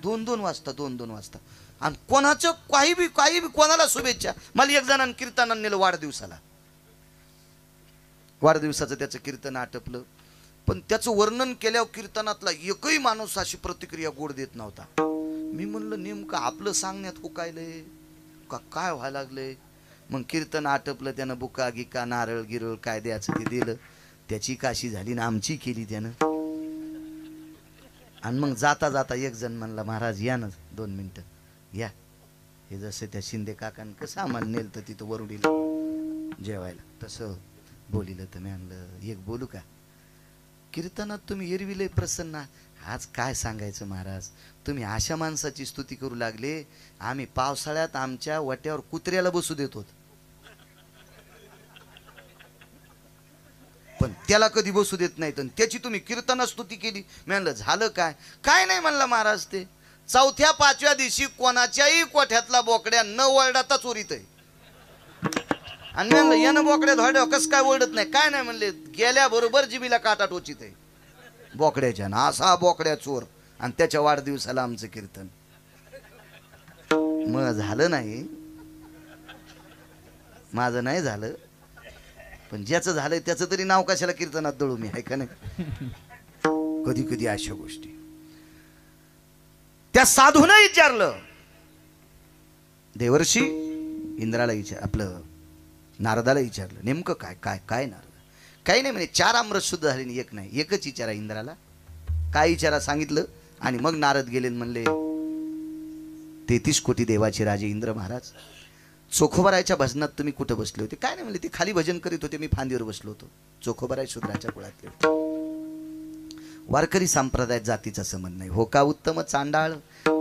B: 2-2 वाजता 2-2 वाजता. आणि कोणाचं काही बी कोणाला शुभेच्छा. मला एक जणांनी कीर्तनानं नेलं वाढदिवसाला, वाढदिवसाचं त्याचं कीर्तन आटपलं, पण त्याचं वर्णन केल्यावर कीर्तनातला एकही माणूस अशी प्रतिक्रिया गोड देत नव्हता. मी म्हणलं नेमकं आपलं सांगण्यात हुकायलंय का काय व्हायला लागलंय. मग कीर्तन आटपलं, त्यानं बुका गिका नारळ गिरळ काय द्यायचं ते दिलं, त्याची काशी झाली ना आमची केली त्यानं. आणि मग जाता जाता एक जण म्हणला, महाराज या ना 2 मिनटं या. हे जसं त्या शिंदे काकानं कसं आम्हाला नेलं तर तिथं वरुडीला जेवायला, तसं बोलिलं. तर मी म्हणलं एक बोलू का, कीर्तनात तुम्ही एरविले प्रसन्न, आज काय सांगायचं महाराज, तुम्ही अशा माणसाची स्तुती करू लागले, आम्ही पावसाळ्यात आमच्या वाट्यावर कुत्र्याला बसू देतो, पण त्याला कधी बसू देत नाही, तर त्याची तुम्ही कीर्तनात स्तुती केली. मी म्हणलं झालं काय, काय नाही म्हणलं महाराज, ते 4-5व्या दिवशी कोणाच्याही कोठ्यातला बोकड्या न ओरडता चोरीत आहे. आणि मी म्हणलं यानं बोकड्या धोड्या कसं काय ओरडत नाही, काय नाही म्हणले, गेल्याबरोबर जिबीला काटा टोचित आहे बोकड्याच्या, ना असा बोकड्या चोर. आणि त्याच्या वाढदिवसाला आमचं कीर्तन. मग झालं नाही, माझं नाही झालं, पण ज्याचं झालंय त्याचं तरी नाव कशाला कीर्तनात दळू मी, आहे का नाही. कधी कधी अशा गोष्टी. त्या साधूनं विचारलं, देवर्षी इंद्राला आपलं नारदाला विचारलं, नेमकं काय काय काय नारद, काही नाही म्हणे, 4 अमृत शुद्ध झाले आणि 1 नाही. एकच विचारा इंद्राला, काय विचारा सांगितलं. आणि मग नारद गेले म्हणले, 33 कोटी देवाचे राजे इंद्र महाराज, चोखोबारायच्या भजनात तुम्ही कुठं बसले होते. काय नाही म्हणले, ते खाली भजन करीत होते, मी फांदीवर बसलो होतो. चोखोबाराय शूद्राच्या कुळातले होते. वारकरी संप्रदायात जातीचा संबंध नाही. हो का उत्तम चांडाळ,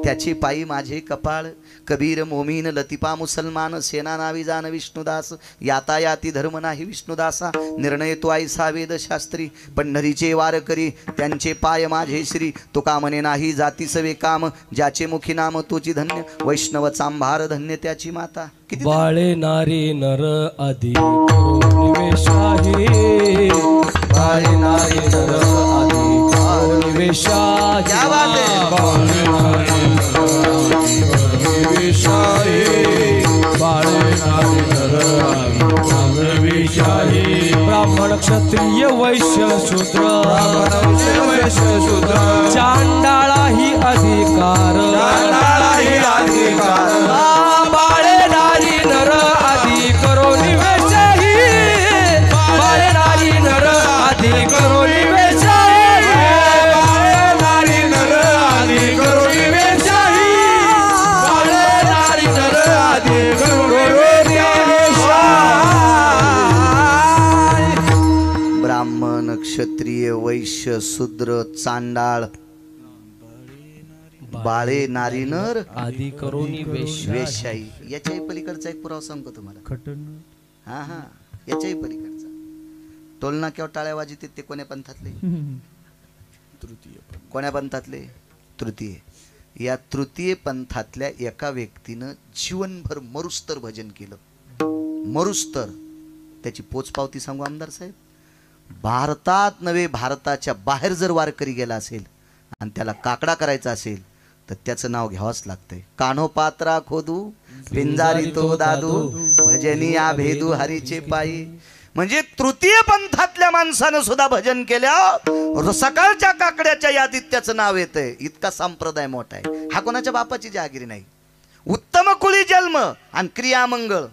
B: त्याचे पायी माझे कपाळ, कबीर मोमीन लतिपा मुसलमान, सेना नावी जाण विष्णुदास, यातायाती धर्म नाही विष्णुदासा, निर्णय तो ऐसा वेद शास्त्री, पंढरीचे वारकरी त्यांचे पाय माझे श्री, तुका म्हणे नाही जाती सवे काम, ज्याचे मुखी नाम तोची धन्य, वैष्णव चांभार धन्य त्याची माता.
D: बाळे नारी नर आधी निवेशाही, बाळे नारी नर आधी निवेशाही,
B: क्या बात है.
D: बाळे नारी निवेशाही, बाळे नारी नर आधी निवेशाही, ब्राह्मण क्षत्रिय वैश्य शूद्र, चांडाळाही अधिकार, चांडाळाही अधिकार, बाळे नारी नर आधी करो निवेशाही, बाळे नारी नर आधी करो निवेशाही, बाळे नारी नर आधी करो निवेशाही, बाळे नारी नर आधी करो निवेशाही.
B: ब्राह्मण क्षत्रिय वैश्य शूद्र चांडाळ बाळे नारी नर
D: आधी करोनी
B: वेश्याई. याच्याही पलीकडचा एक पुरावा सांगतो तुम्हाला. हा हा, याच्याही पलीकडचा. टोलनाक्यावर टाळ्या वाजित ते कोण्या पंथातले, कोण्या पंथातले, तृतीय. या तृतीय पंथातल्या एका व्यक्तीनं जीवनभर मरुस्तर भजन केलं. मरुस्तर, त्याची पोचपावती सांगू आमदार साहेब, भारतात नव्हे भारताच्या बाहेर जर वारकरी गेला असेल आणि त्याला काकडा करायचा असेल तर त्याचं नाव घ्यावंच लागतंय. कान्हो पात्रा खोदू पिंजारी तो दादू, भजनिया भेदू हरीचे पायी. म्हणजे तृतीय पंथातल्या माणसानं सुद्धा भजन केल्या सकाळच्या काकड्याच्या यादीत त्याचं नाव येतंय. इतका संप्रदाय मोठा आहे. हा कोणाच्या बापाची जहागिरी नाही. उत्तम कुळी जन्म आणि क्रियामंगळ.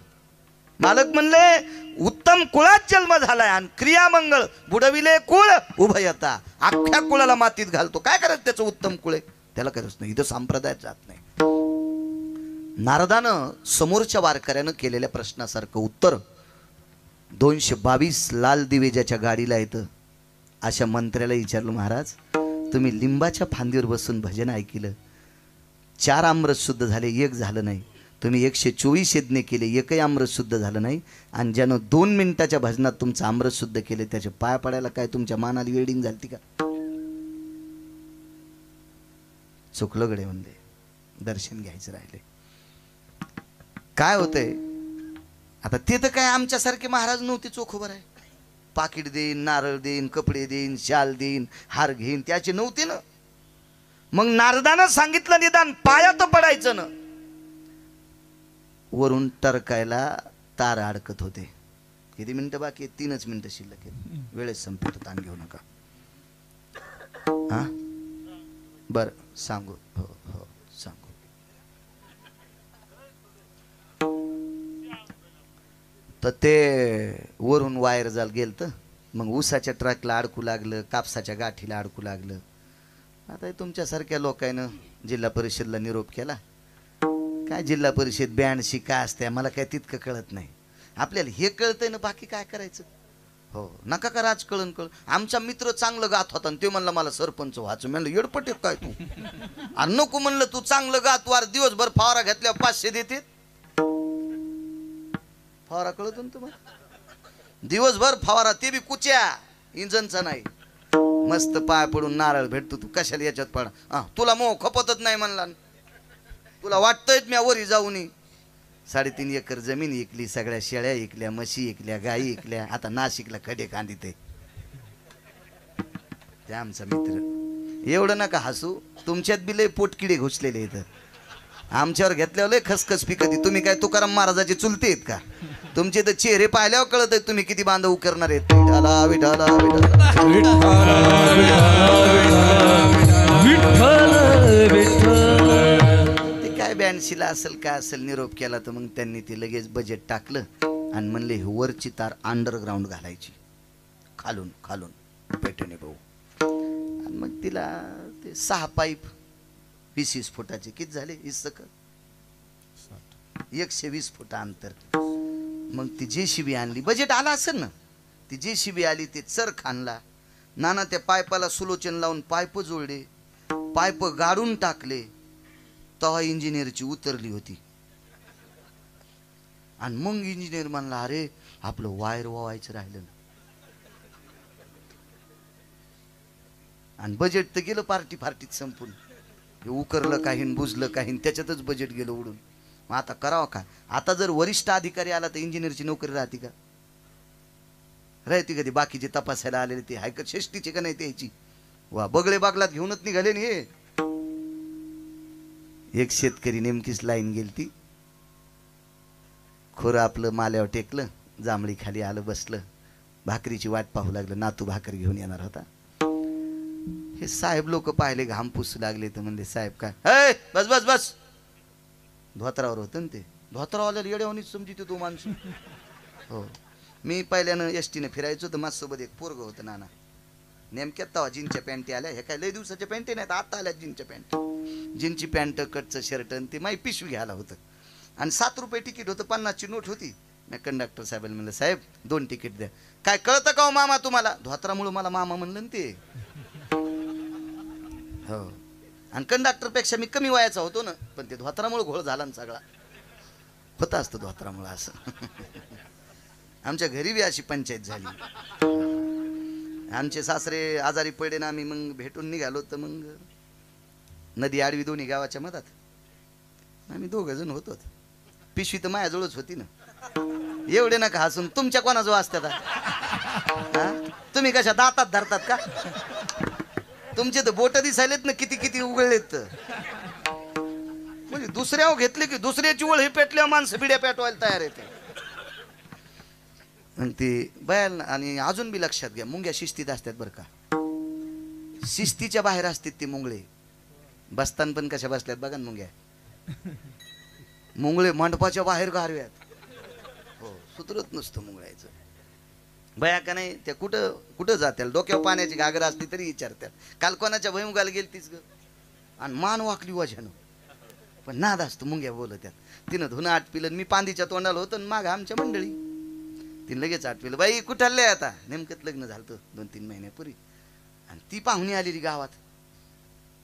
B: मालक म्हणले उत्तम कुळात जन्म झालाय आणि क्रियामंगळ बुडविले कुळ उभयता. अख्ख्या कुळाला मातीत घालतो. काय करायचं त्याचं उत्तम कुळ आहे त्याला करायच नाही. इथं संप्रदायात जात नाही. नारदानं समोरच्या वारकऱ्यानं केलेल्या प्रश्नासारखं उत्तर 222 लाल दिवे ज्याच्या गाडीला येतं अशा मंत्र्याला विचारलं, महाराज तुम्ही लिंबाच्या फांदीवर बसून भजन ऐकलं, 4 आमरस शुद्ध झाले, 1 झालं नाही. तुम्ही 124 यज्ञ केले, एकही आमरस शुद्ध झालं नाही. आणि ज्यानं 2 मिनिटाच्या भजनात तुमचं आमरस शुद्ध केले त्याचे पाय पडायला काय तुमच्या मानाला वेल्डिंग झाली का? चुकलं गडे म्हणले, दर्शन घ्यायचं राहिले. काय होतंय आता ते तर काय आमच्यासारखे महाराज नव्हते चोखोबर आहे. पाकिट देईन, नारळ देईन, कपडे देईन, शाल देईन, हार घेईन, त्याचे नव्हते ना. मग नारदानं सांगितलं निदान पायात पडायचं ना. वरून टरकायला तार अडकत होते. किती मिनिटं बाकी आहेत? 3च मिनिटं शिल्लक आहेत. वेळेस संपतो, ताण घेऊ नका. हा बर सांगू. हो हो सांगू. तर ते वरून वायर जाल गेलं तर मग ऊसाच्या ट्रकला अडकू लागलं, कापसाच्या गाठीला अडकू लागलं. आता तुमच्यासारख्या लोकांनं जिल्हा परिषदला निरोप केला. काय जिल्हा परिषद 82 काय असते मला काय तितकं कळत नाही. आपल्याला हे कळतंय ना, बाकी काय करायचं. हो नका का राजकळण कळ. आमचा मित्र चांगलं गात होता आणि ते म्हणलं मला सरपंच व्हायचं. म्हणलं येडपटे काय तू, आणि नको म्हणलं तू चांगलं गात वार दिवसभर फवारा घेतल्यावर 500 देते. फवारा कळतो ना तुम्हाला, दिवसभर फवारा, ते बी कुच्या इंजनचा नाही. मस्त पाय पडून नारळ भेटतो, तू कशाला याच्यात पडा. तुला मोह खपतच नाही म्हणला, तुला वाटतंय मी वरी जाऊन 3.5 एकर जमीन ऐकली, सगळ्या शेळ्या ऐकल्या, म्हशी ऐकल्या, गायी ऐकल्या, आता नाशिकला खडे कांदिते. ते आमचा मित्र. एवढं नका हसू, तुमच्यात बी लय पोटकिडे घुसलेले इथं. आमच्यावर घेतल्यावर लय खसखस पिकती. तुम्ही काय तुकाराम महाराजाचे चुलते आहेत का? तुमचे तर चेहरे पाहिल्यावर कळत आहेत तुम्ही किती बांधव करणार आहेत. विठाला विठाला ते काय 82 असेल काय असेल निरोप केला. तर मग त्यांनी ते लगेच बजेट टाकलं आणि म्हणले ही वरची तार अंडरग्राऊंड घालायची, खालून खालून पेटणे भाऊ. आणि मग तिला ते 6 पाईप 20 फुटाचे किती झाले, 120 फूट अंतर. मग ती JCB आणली, बजेट आला असेल ना. ती JCB आली, ते चरख आणला. नाना त्या पायपाला सुलोचन लावून पाईप जोडले, पाईप गाडून टाकले. तेव्हा इंजिनियरची उतरली होती. आणि मग इंजिनियर म्हणला अरे आपलं वायर वावायचं राहिलं ना. आणि बजेट तर गेलं पार्टीत संपून. उकरलं काही बुजलं काही, त्याच्यातच बजेट गेलं उडून. मग आता करावं का? आता जर वरिष्ठ अधिकारी आला तर इंजिनियरची नोकरी राहते का? राहते कधी? बाकीचे तपासायला आलेले ते हाय का शेष्टीचे का नाही त्याची? वा बगळे बागलात घेऊनच निघाले ना हे. एक शेतकरी नेमकीच लाईन गेलती. खोरं आपलं माल्यावर टेकलं, जांभळी खाली आलं, बसलं, भाकरीची वाट पाहू लागलं. नातू भाकरी घेऊन येणार होता. हे साहेब लोक पाहिले, घाम पुसू लागले. तर म्हणले साहेब काय बस बस बस. धोत्रावर होतं ना ते. धोत्रावाल्याला येड्यावणीच समजित तो माणूस. हो मी पहिल्यानं एसटीने फिरायचो तर माझ्यासोबत एक पोरग होतं नाना. नेमक्यात तेव्हा जीनच्या पॅन्टी आल्या. हे काय लय दिवसाच्या पॅन्टी नाहीत, आता आल्या जीनच्या पॅन्ट. जीनची पॅन्ट, कटचं शर्ट आणि ते माई पिशवी घ्यायला होतं. आणि 7 रुपये तिकीट होतं, 50ची नोट होती. मी कंडक्टर साहेबांना म्हणलं साहेब 2 तिकीट द्या. काय कळतं का हो मामा तुम्हाला? धोत्रामुळे मला मामा म्हणलं ना ते. हो आणि कंडक्टरपेक्षा मी कमी वयाचा होतो ना, पण ते धोत्रामुळे घोळ झाला ना सगळा. होता असतं धोत्रामुळे असं. आमच्या घरी बी अशी पंचायत झाली. आमचे सासरे आजारी पडले ना, आम्ही मग भेटून निघालो. तर मग नदी आडवी दोन्ही गावाच्या मधात आम्ही 2 जण होतो. पिशवी तर माझ्याजवळच होती ना. एवढे नका हसून, तुमच्या कोणाजवळ असतात? तुम्ही कशा दातात धरतात का? तुमचे तर बोट दिसायलेत ना किती किती उघडलेत. म्हणजे दुसऱ्यावर घेतले की दुसऱ्याची ओळ हे पेटल्यावर माणसं बिड्या पेटवायला तयार येते. आणि ती बयाल. आणि अजून बी लक्षात घ्या, मुंग्या शिस्तीत असतात बरं का. शिस्तीच्या बाहेर असतात ते मुंगळे. बसताना पण कशा बसल्यात बघा ना मुंग्या. मुंगळे मंडपाच्या बाहेर गारव्यात. हो सुधरत नसतं मुंगळ्याचं. बया का नाही त्या कुठं कुठं जात्याल. डोक्यावर पाण्याची घागर असली तरी विचारत्याल काल कोणाच्या भुईमुगाला गेलतीस ग, आणि मान वाकली वाजानं. पण नाद असतो मुंग्या बोलत त्यात. तिनं धुणं आटपिलं मी पांदीच्या तोंडाला होतं आणि माग आमच्या मंडळी. तिने लगेच आटपिलं. बाई कुठाले आता? नेमकंच लग्न झालं 2-3 महिन्यापूर्वी. आणि ती पाहुणी आलेली गावात,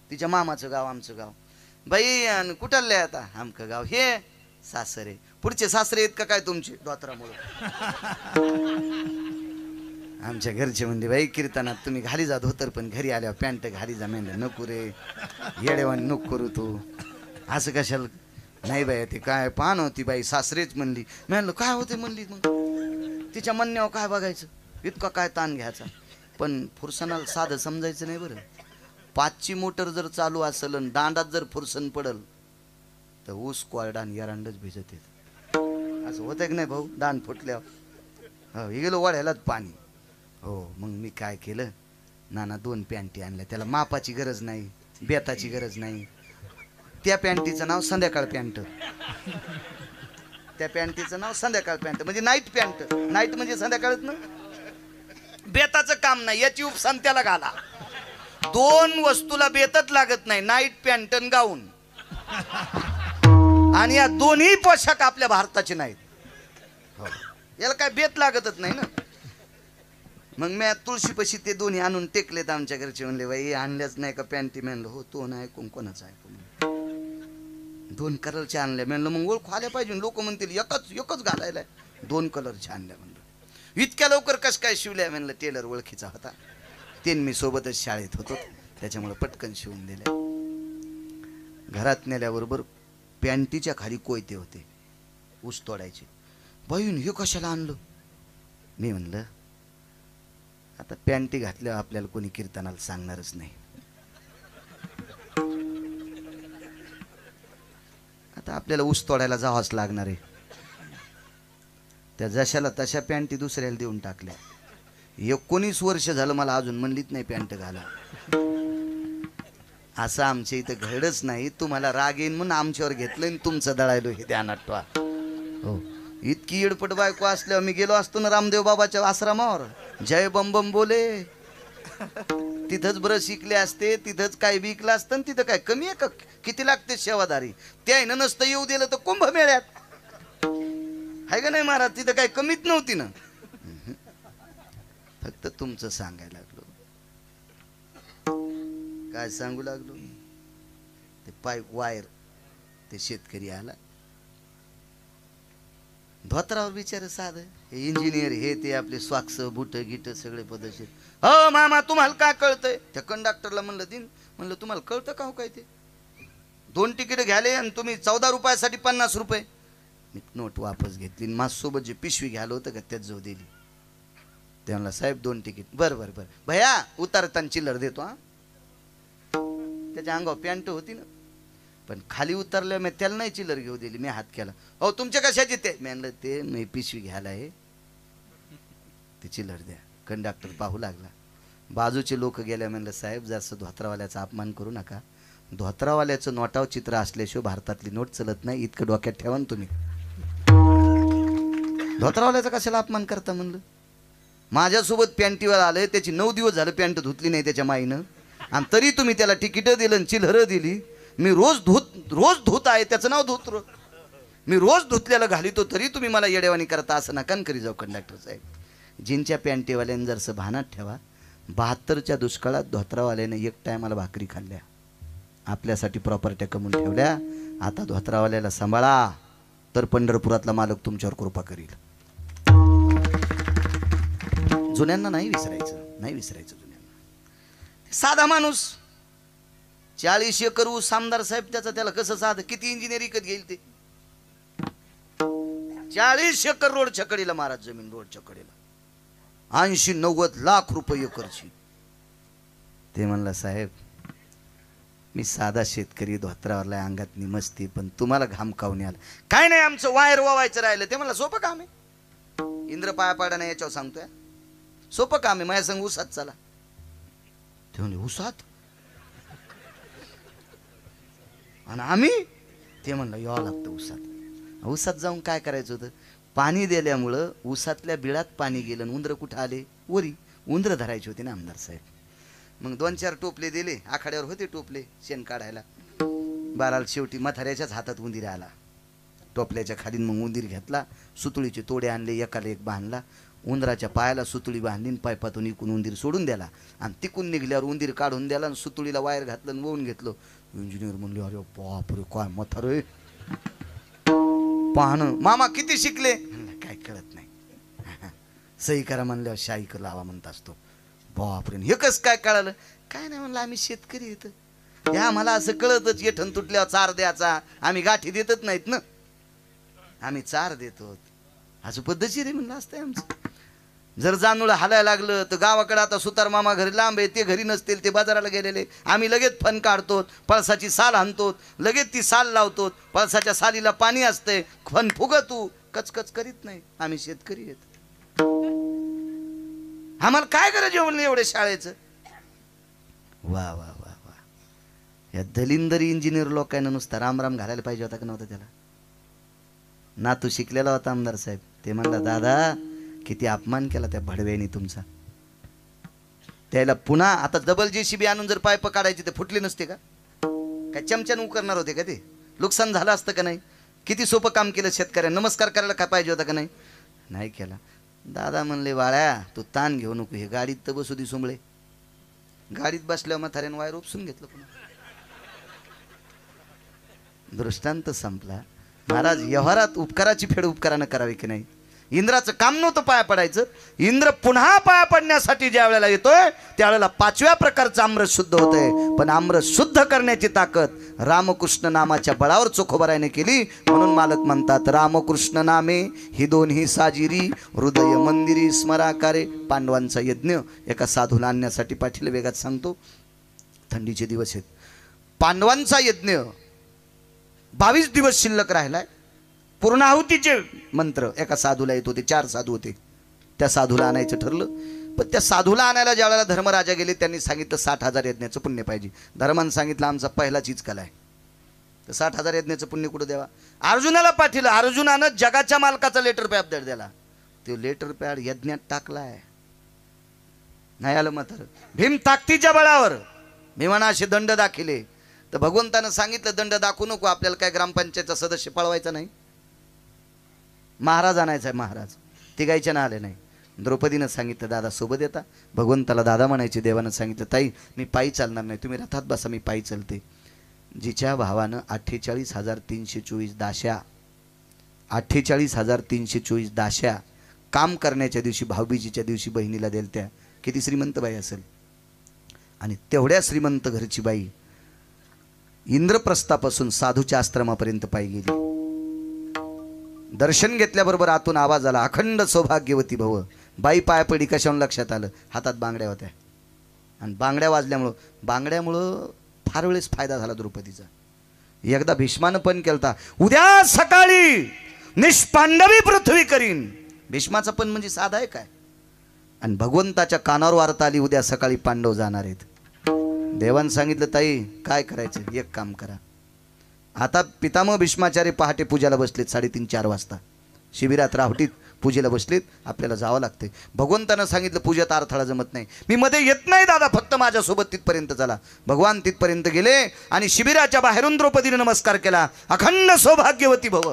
B: तिच्या मामाचं गाव आमचं गाव. बाई आणि कुठाले आता? आमकं गाव. हे सासरे. पुढचे सासरे आहेत का काय तुमचे? धोत्रामुळे आमच्या घरचे म्हणले बाई कीर्तनात तुम्ही घाली जा धोतर, पण घरी आल्यावर पॅन्ट घाली जा. म्हणलं नको रे येडेवानी नको करू तू असं कशाला. नाही बाई ते काय पान होती बाई सासरेच म्हणली. म्हणलं काय होते म्हणली. मग तिच्या म्हणण्यावर काय बघायचं, इतका काय ताण घ्यायचा. पण फुरसनाला साधं समजायचं नाही बरं. 5ची मोटर जर चालू असेल आणि दांडात जर फुरसन पडल तर ऊस कोरडा आणि एरंडच भिजत येत. असं होतं की नाही भाऊ? दांड फुटल्यावर हो हे गेलो वाढायलाच पाणी. हो मग मी काय केलं, नाना 2 पॅन्टी आणल्या. त्याला मापाची गरज नाही, बेताची गरज नाही. त्या पॅन्टीचं नाव संध्याकाळ पॅन्ट. त्या पॅन्टीचं नाव संध्याकाळ पॅन्ट म्हणजे नाईट पॅन्ट. नाईट म्हणजे संध्याकाळच ना. बेताचं काम नाही, याची उपसान त्याला घाला. 2 वस्तूला बेतच लागत नाही, नाईट पॅन्ट आणि गाऊन. आणि या दोन्ही पोशाख आपल्या भारताचे नाहीत. हो याला काय बेत लागतच नाही ना. मग मी तुळशीपाशी ते दोन्ही आणून टेकलेत. आमच्या घरचे म्हणले बाई आणल्याच नाही का पॅन्टी? म्हणलं हो. तो नाही ऐकून कोणाचं ऐकून? 2 कलरच्या आणल्या. म्हणलं मग ओळखू आल्या पाहिजे, लोक म्हणतील एकच घालायला. 2 कलरच्या आणल्या. म्हणलं इतक्या लवकर कस काय शिवल्या? म्हणलं टेलर ओळखीचा होता, ते मी सोबतच शाळेत होतो त्याच्यामुळे पटकन शिवून दिले. घरात नेल्याबरोबर पॅन्टीच्या खाली कोयते होते ऊस तोडायचे. बाईन हे कशाला आणलं? मी म्हणलं आता पॅन्टी घातल्यावर आपल्याला कोणी कीर्तनाला सांगणारच नाही. आता आपल्याला ऊस तोडायला जावंच लागणार आहे. त्या जशाला तशा पॅन्टी दुसऱ्याला देऊन टाकल्या. 19 वर्ष झालं मला अजून म्हणलीच नाही पॅन्ट घाला. असं आमच्या इथं घडच नाही. तुम्हाला राग येईन म्हणून आमच्यावर घेतलं आणि तुमचं दळायलो हे ध्यानात ठेवा. हो इतकी येडपट बायको असल्यावर मी गेलो असतो ना रामदेव बाबाच्या आश्रमावर. जय बम बम बोले तिथंच ब्रश शिकले असते, तिथंच काय विकलं असतं. तिथं काय कमी आहे का? किती लागते सेवादारी? त्यानं नसतं येऊ दिलं तर कुंभमेळ्यात आहे का नाही महाराज? तिथं काय कमीच नव्हती ना. फक्त तुमचं सांगायला लागलो. काय सांगू लागलो? ते पाईप वायर ते शेतकरी आला धोत्रावर बिचार साधं. हे इंजिनियर हे ते आपले स्वाक्स बुट गिट सगळे पदशीर. हो मामा तुम्हाला काय कळतंय? त्या कंडक्टरला म्हणलं दिन, म्हणलं तुम्हाला कळतं का हो काय ते? 2 तिकीट घ्याले आणि तुम्ही 14 रुपयासाठी 50 रुपये. मी नोट वापस घेतली. माझ्यासोबत जे पिशवी घ्यायला होतं का त्यात जो दिली. ते म्हणला साहेब 2 तिकीट. बरं भैया उतारताना चिल्लर देतो. हा त्याच्या अंगावर पॅन्ट होती ना, पण खाली उतरल्या मी त्याला नाही चिल्लर घेऊ दिली. मी हात केला. हो तुमच्या कशाचे ते? मी म्हणलं ते मी पिशवी घ्यायला आहे, ते चिल्लर द्या. कंडक्टर पाहू लागला. बाजूचे लोक गेल्या. म्हणलं साहेब जास्त धोत्रावाल्याचा अपमान करू नका. धोत्रावाल्याचं नोटाव चित्र असल्याशिवाय भारतातली नोट चलत नाही, इतकं डोक्यात ठेवा ना तुम्ही. धोत्रावाल्याचा कशाला अपमान करता? म्हणलं माझ्यासोबत पॅन्टीवर आलंय, त्याची 9 दिवस झालं पॅन्ट धुतली नाही त्याच्या माईनं, आणि तरी तुम्ही त्याला तिकीटं दिलं आणि चिल्लरं दिली. मी रोज धुत आहे, त्याचं नाव धोत्र. मी रोज धुतल्याला घालितो तरी तुम्ही मला येडेवानी करता. असं नका करी जाऊ कंडक्टर साहेब. जिनच्या पॅन्टीवाल्याने जरसं भानात ठेवा. 72च्या दुष्काळात धोत्रावाल्याने 1 टायमाला भाकरी खाल्ल्या, आपल्यासाठी प्रॉपर्ट्या कमवून ठेवल्या. आता धोत्रावाल्याला सांभाळा तर पंढरपुरातला मालक तुमच्यावर कृपा करील. जुन्यांना नाही विसरायचं जुन्यांना. साधा माणूस 40 एकर ऊस आमदार साहेब त्याला कसं साधं, किती इंजिनियर विकत घेईल ते? 40 एकर रोडच्या कडेला महाराज जमीन, रोडच्या कडेला 80-90 लाख रुपये एकरची. ते म्हणला साहेब मी साधा शेतकरी, धोत्रावरला अंगात निमसती, पण तुम्हाला घाम काऊन आला? काय नाही आमचं वायर वावायचं राहिलं. ते म्हणला सोपं काम आहे, इंद्र पाया पाडा नाही याच्यावर सांगतोय, सोपं काम आहे, माझ्या संग ऊसात चला. ते म्हणले ऊसात? आणि आम्ही? ते म्हणलं यावं लागतं ऊसात. ऊसात जाऊन काय करायचं होतं? पाणी दिल्यामुळं ऊसातल्या बिळात पाणी गेलं. उंदरं कुठं आले? वरी उंदरं धरायचे होते ना आमदार साहेब. मग 2-4 टोपले दिले, आखाड्यावर होते टोपले शेण काढायला. बाराला शेवटी म्हाताऱ्याच्याच हातात उंदीर आला. टोपल्याच्या खाली मग उंदीर घेतला, सुतळीचे तोडे आणले, एकाला एक बांधला, उंदराच्या पायाला सुतळी बांधली, पायपातून इकून उंदीर सोडून द्याला आणि तिकून निघल्यावर उंदीर काढून द्याला आणि सुतळीला वायर घातलं आणि वळून घेतलं. इंजिनियर म्हणले अरे बापरे काय म्हातारे पाहणं. मामा किती शिकले? काय कळत नाही. सही करा म्हणल्यावर शाही लावा म्हणत असतो. बापरे हे कसं काय कळालं? काय नाही म्हणलं आम्ही शेतकरी येत या आम्हाला असं कळतच येठण तुटल्यावर चार द्यायचा, आम्ही गाठी देतच नाहीत ना, आम्ही चार देतो असं पद्धतशीर आहे म्हणलं असतंय आमचं. जर जानूळ हालायला लागलं तर गावाकडे आता सुतार मामा घरी लांब आहे, ते घरी नसतील, ते बाजाराला गेलेले, आम्ही लगेच फन काढतो, पळसाची साल आणतो, लगेच ती साल लावतो, पळसाच्या सालीला पाणी असतंय, फन फुगतू कचकच करीत नाही, आम्ही शेतकरी आहेत. आम्हाला काय गरज आहे म्हणलं एवढे शाळेचं. वा वा वा वा. या दलिंदरी इंजिनियर लोकांना नुसता रामराम घालायला पाहिजे होता का नव्हता त्याला? नातू शिकलेला होता आमदार साहेब, ते म्हणला दादा किती अपमान केला त्या भडव्यानी तुमचा. त्याला पुन्हा आता डबल JCB आणून जर पाईप काढायची ते फुटली नसते का? काय चमच्यानं उकरणार होते का? ते नुकसान झालं असतं का नाही? किती सोपं काम केलं शेतकऱ्यांना. नमस्कार करायला काय पाहिजे होता का नाही? नाही केला. दादा म्हणले बाळ्या तू ताण घेऊ नको, हे गाडीत तर बसू दे सुंबळे. गाडीत बसल्यावर म्हाताऱ्यानं वायर उपसून घेतलं पुन्हा. दृष्टांत संपला. महाराज व्यवहारात उपकाराची फेड उपकारानं करावी की नाही? इंद्राचं काम नव्हतं पाया पडायचं, इंद्र पुन्हा पाया पडण्यासाठी ज्या वेळेला येतोय त्यावेळेला 5व्या प्रकारचं आम्र शुद्ध होतंय. पण आम्र शुद्ध करण्याची ताकद रामकृष्ण नामाच्या बळावर चोखोबराने केली. म्हणून मालक म्हणतात रामकृष्ण नामे ही दोन्ही साजिरी हृदय मंदिरी स्मराकारे. पांडवांचा यज्ञ एका साधूला आणण्यासाठी पाठीला वेगात सांगतो. थंडीचे दिवस आहेत. पांडवांचा यज्ञ 22 दिवस शिल्लक राहिलाय. पूर्णाहुतीचे मंत्र एका साधूला येत होते, 4 साधू होते. त्या साधूला आणायचं ठरलं. पण त्या साधूला आणायला ज्या वेळेला धर्मराजा गेले त्यांनी सांगितलं 60,000 यज्ञाचं पुण्य पाहिजे. धर्मानं सांगितलं आमचा पहिलाच इचकला आहे, तर 60,000 यज्ञाचं पुण्य कुठं द्यावा? अर्जुनाला पाठवलं. अर्जुनानं जगाच्या मालकाचा लेटर पॅड दिला. तो लेटर पॅड यज्ञात टाकलाय. नाही आलं मात्र भीम ताकदीच्या बळावर भीमाना असे दंड दाखिले. तर भगवंतानं सांगितलं दंड दाखवू नको, आपल्याला काय ग्रामपंचायतचा सदस्य पळवायचा नाही, महाराज आणायचा आहे. महाराज तिघायच्या ना आले नाही. द्रौपदीनं सांगितलं दादा सोबत येता. भगवंताला दादा म्हणायचे. देवानं सांगितलं ताई मी पायी चालणार नाही, तुम्ही रथात बसा, मी पायी चालते. जिच्या भावानं 48,324 दाश्या 48,324 दाश्या काम करण्याच्या दिवशी भाऊबीजीच्या दिवशी बहिणीला देल, त्या किती श्रीमंत बाई असेल. आणि तेवढ्या श्रीमंत घरची बाई इंद्रप्रस्थापासून साधूच्या आश्रमापर्यंत पायी गेली. दर्शन घेतल्याबरोबर आतून आवाज आला अखंड सौभाग्यवती भव. बाई पाया पडी. कशावरून लक्षात आलं? हातात बांगड्या होत्या आणि बांगड्या बांगड्यामुळं फार वेळेस फायदा झाला द्रौपदीचा. एकदा भीष्मानं पण केलता उद्या सकाळी निष्पांडवी पृथ्वी करीन. भीष्माचा पण म्हणजे साधा आहे काय? आणि भगवंताच्या कानावर वार्ता आली उद्या सकाळी पांडव जाणार आहेत. देवानं सांगितलं ताई काय करायचं? एक काम करा. आता पितामह भीष्माचार्य पहाटे पूजेला बसलेत 3:30-4 वाजता शिबिरात रावटीत पूजेला बसलेत. आपल्याला जावं लागते. भगवंतानं सांगितलं पूजेत अडथळा जमत नाही, मी मध्ये येत नाही दादा, फक्त माझ्यासोबत तिथपर्यंत चला. भगवान तिथपर्यंत गेले आणि शिबिराच्या बाहेरून द्रौपदीने नमस्कार केला. अखंड सौभाग्यवती भव.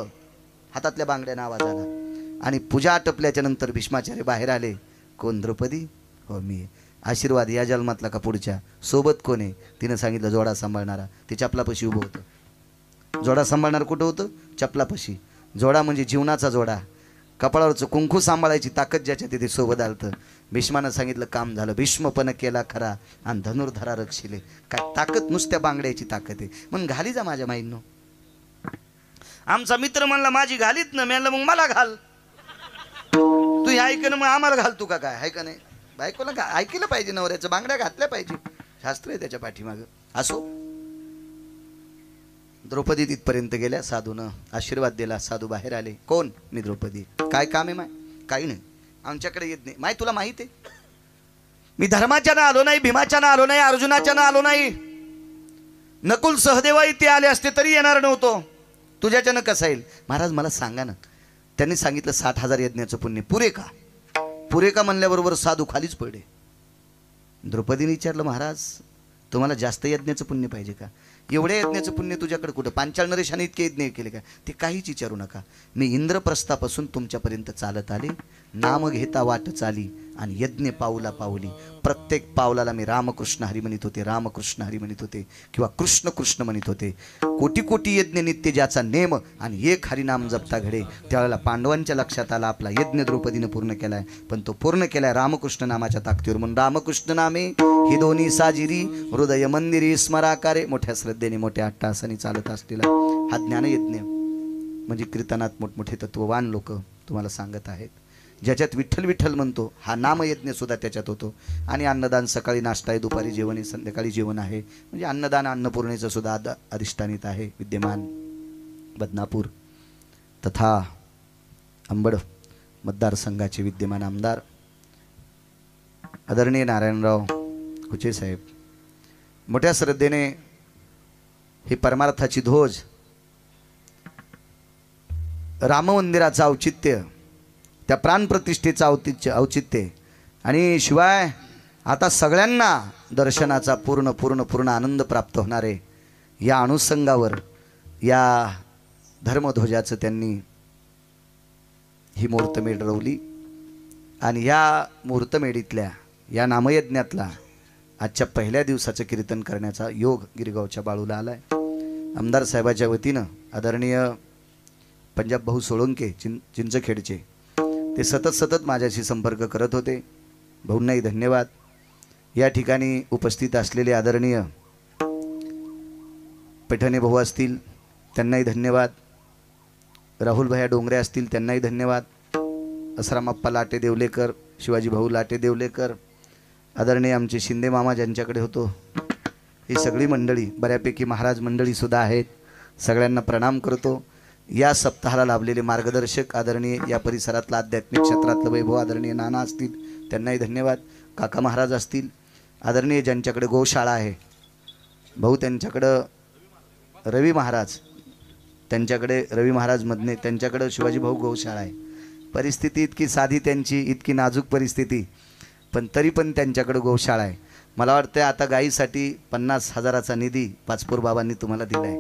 B: हातातल्या बांगड्यानं आवाज आला आणि पूजा आटपल्याच्या नंतर भीष्माचार्य बाहेर आले. कोण? द्रौपदी? हो मी. आशीर्वाद या जन्मातला का पुढच्या? सोबत कोण आहे? तिनं सांगितलं जोडा सांभाळणारा. ते चपलापाशी उभं होतं. जोडा सांभाळणार कुठं होतं? चपलापाशी. जोडा म्हणजे जीवनाचा जोडा. कपाळावरचं कुंकू सांभाळायची ताकद ज्याच्या तिथे सोबत आलतं. भीष्मानं सांगितलं काम झालं. भीष्मपण केला खरा आणि धनुर्धरा रक्षिले. काय ताकद? नुसत्या बांगड्याची ताकद आहे. म्हणून घाली जा माझ्या माईंनो. आमचा मित्र म्हणला माझी घालीत ना. म्हणलं मग मला घाल. तू हे ऐकणं मग आम्हाला घाल. तू का काय आहे का नाही? बायकोला ऐकलं पाहिजे, नवऱ्याचं बांगड्या घातल्या पाहिजे. शास्त्र आहे त्याच्या पाठीमागं. असो द्रौपदी तिथपर्यंत गेल्या. साधूनं आशीर्वाद दिला. साधू बाहेर आले. कोण? मी द्रौपदी. काय काम आहे माय? काही नाही, आमच्याकडे येत नाही. माय तुला माहित आहे मी धर्माच्या ना आलो नाही, भीमाच्या ना आलो नाही, अर्जुनाच्या ना आलो नाही. नकुल सहदेव इथे आले असते तरी येणार नव्हतो. तुझ्याच्यानं कसं येईल? महाराज मला सांगा ना. त्यांनी सांगितलं 60,000 यज्ञाचं पुण्य पुरे का? पुरे का म्हणल्याबरोबर साधू खालीच पडले. द्रौपदीने विचारलं महाराज तुम्हाला जास्त यज्ञाचं पुण्य पाहिजे का? एवढ्या यज्ञाचं पुण्य तुझ्याकडे कुठं? पांचाळ नरेशाने इतके यज्ञ केले काय? ते काहीच विचारू नका. मी इंद्रप्रस्थापासून तुमच्यापर्यंत चालत आले, नाम घेता वाट चाली आणि यज्ञ पाऊला पाऊली. प्रत्येक पावलाला मी रामकृष्ण हरी म्हणत होते, रामकृष्ण हरी म्हणत होते किंवा कृष्ण कृष्ण म्हणत होते. कोटी कोटी यज्ञ नित्य ज्याचा नेम आणि एक हरिनाम जपता घडे. त्यावेळेला पांडवांच्या लक्षात आला आपला यज्ञ द्रौपदीनं पूर्ण केलाय, पण तो पूर्ण केलाय रामकृष्ण नामाच्या ताकदीवर. म्हणून रामकृष्ण नामे ही दोन्ही साजिरी हृदय मंदिरी स्मराकारे. मोठ्या श्रद्धेने मोठ्या अट्टाहासाने चालत असलेला हा ज्ञानयज्ञ म्हणजे कीर्तनात मोठमोठे तत्ववान लोक तुम्हाला सांगत आहेत. ज्याच्यात विठ्ठल विठ्ठल म्हणतो हा नामयज्ञ सुद्धा त्याच्यात होतो. आणि अन्नदान, सकाळी नाश्ता आहे, दुपारी जेवण आहे, संध्याकाळी जेवण आहे. म्हणजे अन्नदान अन्नपूर्णेचं सुद्धा अधिष्ठानित आहे विद्यमान बदनापूर तथा अंबड मतदारसंघाचे विद्यमान आमदार आदरणीय नारायणराव कुचे साहेब मोठ्या श्रद्धेने ही परमार्थाची ध्वज, राममंदिराचं औचित्य, त्या प्राणप्रतिष्ठेचं औचित्य आणि शिवाय आता सगळ्यांना दर्शनाचा पूर्ण पूर्ण पूर्ण आनंद प्राप्त होणार आहे या अनुषंगावर या धर्मध्वजाचं त्यांनी ही मुहूर्तमेढ रवली. आणि या मुहूर्तमेढीतल्या या नामयज्ञातला आजच्या पहिल्या दिवसाचं कीर्तन करण्याचा योग गिरगावच्या बाळूला आलाय. आमदार साहेबाच्या वतीनं आदरणीय पंजाब भाऊ सोळंके चिंचखेडचे ते सतत माझ्याशी संपर्क करत होते. भाऊंनाही धन्यवाद. या ठिकाणी उपस्थित असलेले आदरणीय पैठणे भाऊ असतील त्यांनाही धन्यवाद. राहुल भैया डोंगरे असतील त्यांनाही धन्यवाद. असरामप्पा लाटे देवलेकर, शिवाजी भाऊ लाटे देवलेकर, आदरणीय आमचे शिंदे मामा ज्यांच्याकडे होतो, ही सगळी मंडळी, बऱ्यापैकी महाराज मंडळी सुद्धा आहेत. सगळ्यांना प्रणाम करतो. या सप्ताहाला लाभलेले मार्गदर्शक आदरणीय या परिसरातला आध्यात्मिक क्षेत्रातलं वैभव आदरणीय नाना असतील त्यांनाही धन्यवाद. काका महाराज असतील, आदरणीय ज्यांच्याकडे गोशाळा आहे भाऊ, त्यांच्याकडं रवी महाराज, त्यांच्याकडे रवी महाराज मधने, त्यांच्याकडं शिवाजी भाऊ गोशाळा आहे. परिस्थिती इतकी साधी त्यांची, इतकी नाजूक परिस्थिती, पण तरी पण त्यांच्याकडं गोशाळा आहे. मला वाटतं आता गाईसाठी 50,000चा निधी पाचपूर बाबांनी तुम्हाला दिला आहे.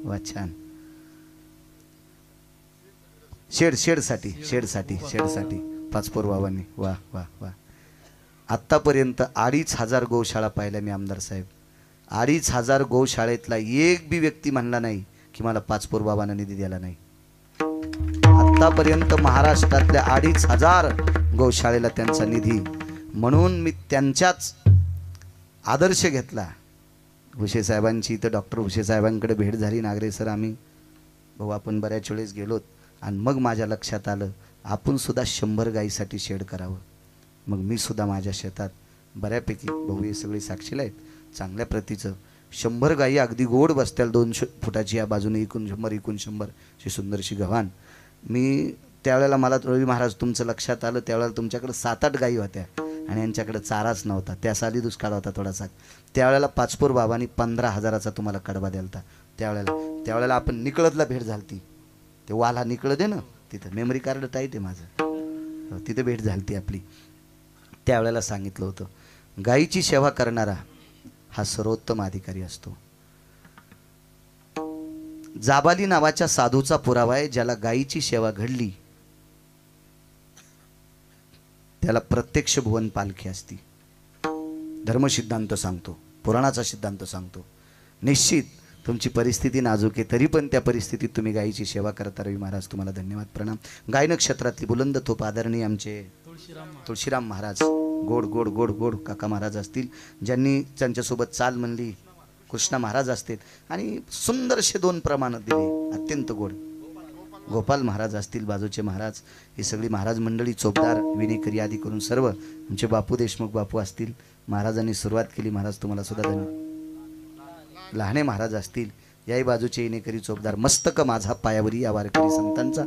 B: वा छान. शेडसाठी पाचपूर बाबांनी. वा वा वा. आत्तापर्यंत 2,500 गोशाळा पाहिल्या मी आमदार साहेब. 2,500 गोशाळेतला एक बी व्यक्ती म्हणला नाही की मला पाचपूर बाबांना निधी दिला नाही. आत्तापर्यंत महाराष्ट्रातल्या 2,500 गोशाळेला त्यांचा निधी, म्हणून मी त्यांच्याच आदर्श घेतला. भुसे साहेबांची इथं डॉक्टर भुसे साहेबांकडे भेट झाली. नागरे सर आम्ही भाऊ आपण बऱ्याच वेळेस गेलोत आणि मग माझ्या लक्षात आलं आपण सुद्धा 100 गाईसाठी शेड करावं. मग मी सुद्धा माझ्या शेतात बऱ्यापैकी, भाऊ हे सगळे साक्षीला आहेत, चांगल्या प्रतीचं 100 गाई अगदी गोड बसत्याल 2 फुटाची, या बाजूने इकून 100 इकून 100 अशी सुंदरशी गव्हाण. मी त्यावेळेला मला रवी महाराज तुमचं लक्षात आलं, त्यावेळेला तुमच्याकडे 7-8 गाई होत्या आणि यांच्याकडे चाराच नव्हता. त्या साली दुष्काळ होता थोडासा. त्यावेळेला पाचपूर बाबांनी 15,000चा तुम्हाला कडबा द्यालता. त्यावेळेला आपण निकळतला भेट झालती. ते वाला निकळत आहे ना तिथं, मेमरी कार्ड टाईट आहे माझं, तिथं भेट झालती आपली. त्यावेळेला सांगितलं होतं गायीची सेवा करणारा हा सर्वोत्तम अधिकारी असतो. जाबाली नावाच्या साधूचा पुरावा आहे, ज्याला गायीची सेवा घडली त्याला प्रत्यक्ष भुवन पालखी असती. धर्मसिद्धांत सांगतो, पुराणाचा सिद्धांत सांगतो. निश्चित तुमची परिस्थिती नाजूक आहे, तरी पण त्या परिस्थितीत तुम्ही गायीची सेवा करता. रवी महाराज तुम्हाला धन्यवाद, प्रणाम. गाय नक्षत्रातली बुलंद तोप आदरणीय आमचे तुळशीराम महाराज, गोड गोड गोड गोड काका महाराज असतील, ज्यांनी त्यांच्यासोबत चाल म्हणली. कृष्णा महाराज असतील आणि सुंदरसे 2 प्रमाण दिले, अत्यंत गोड. गोपाल महाराज असतील, बाजूचे महाराज, ही सगळी महाराज मंडळी, चोपदार, विनेकरी आदी करून सर्व आमचे बापू देशमुख बापू असतील. महाराजांनी सुरुवात केली, महाराज तुम्हाला सुद्धा धन्यवाद. लहाने महाराज असतील, याही बाजूचे येणेकरी चोपदार. मस्तक माझा पायावरी या वारकरी संतांचा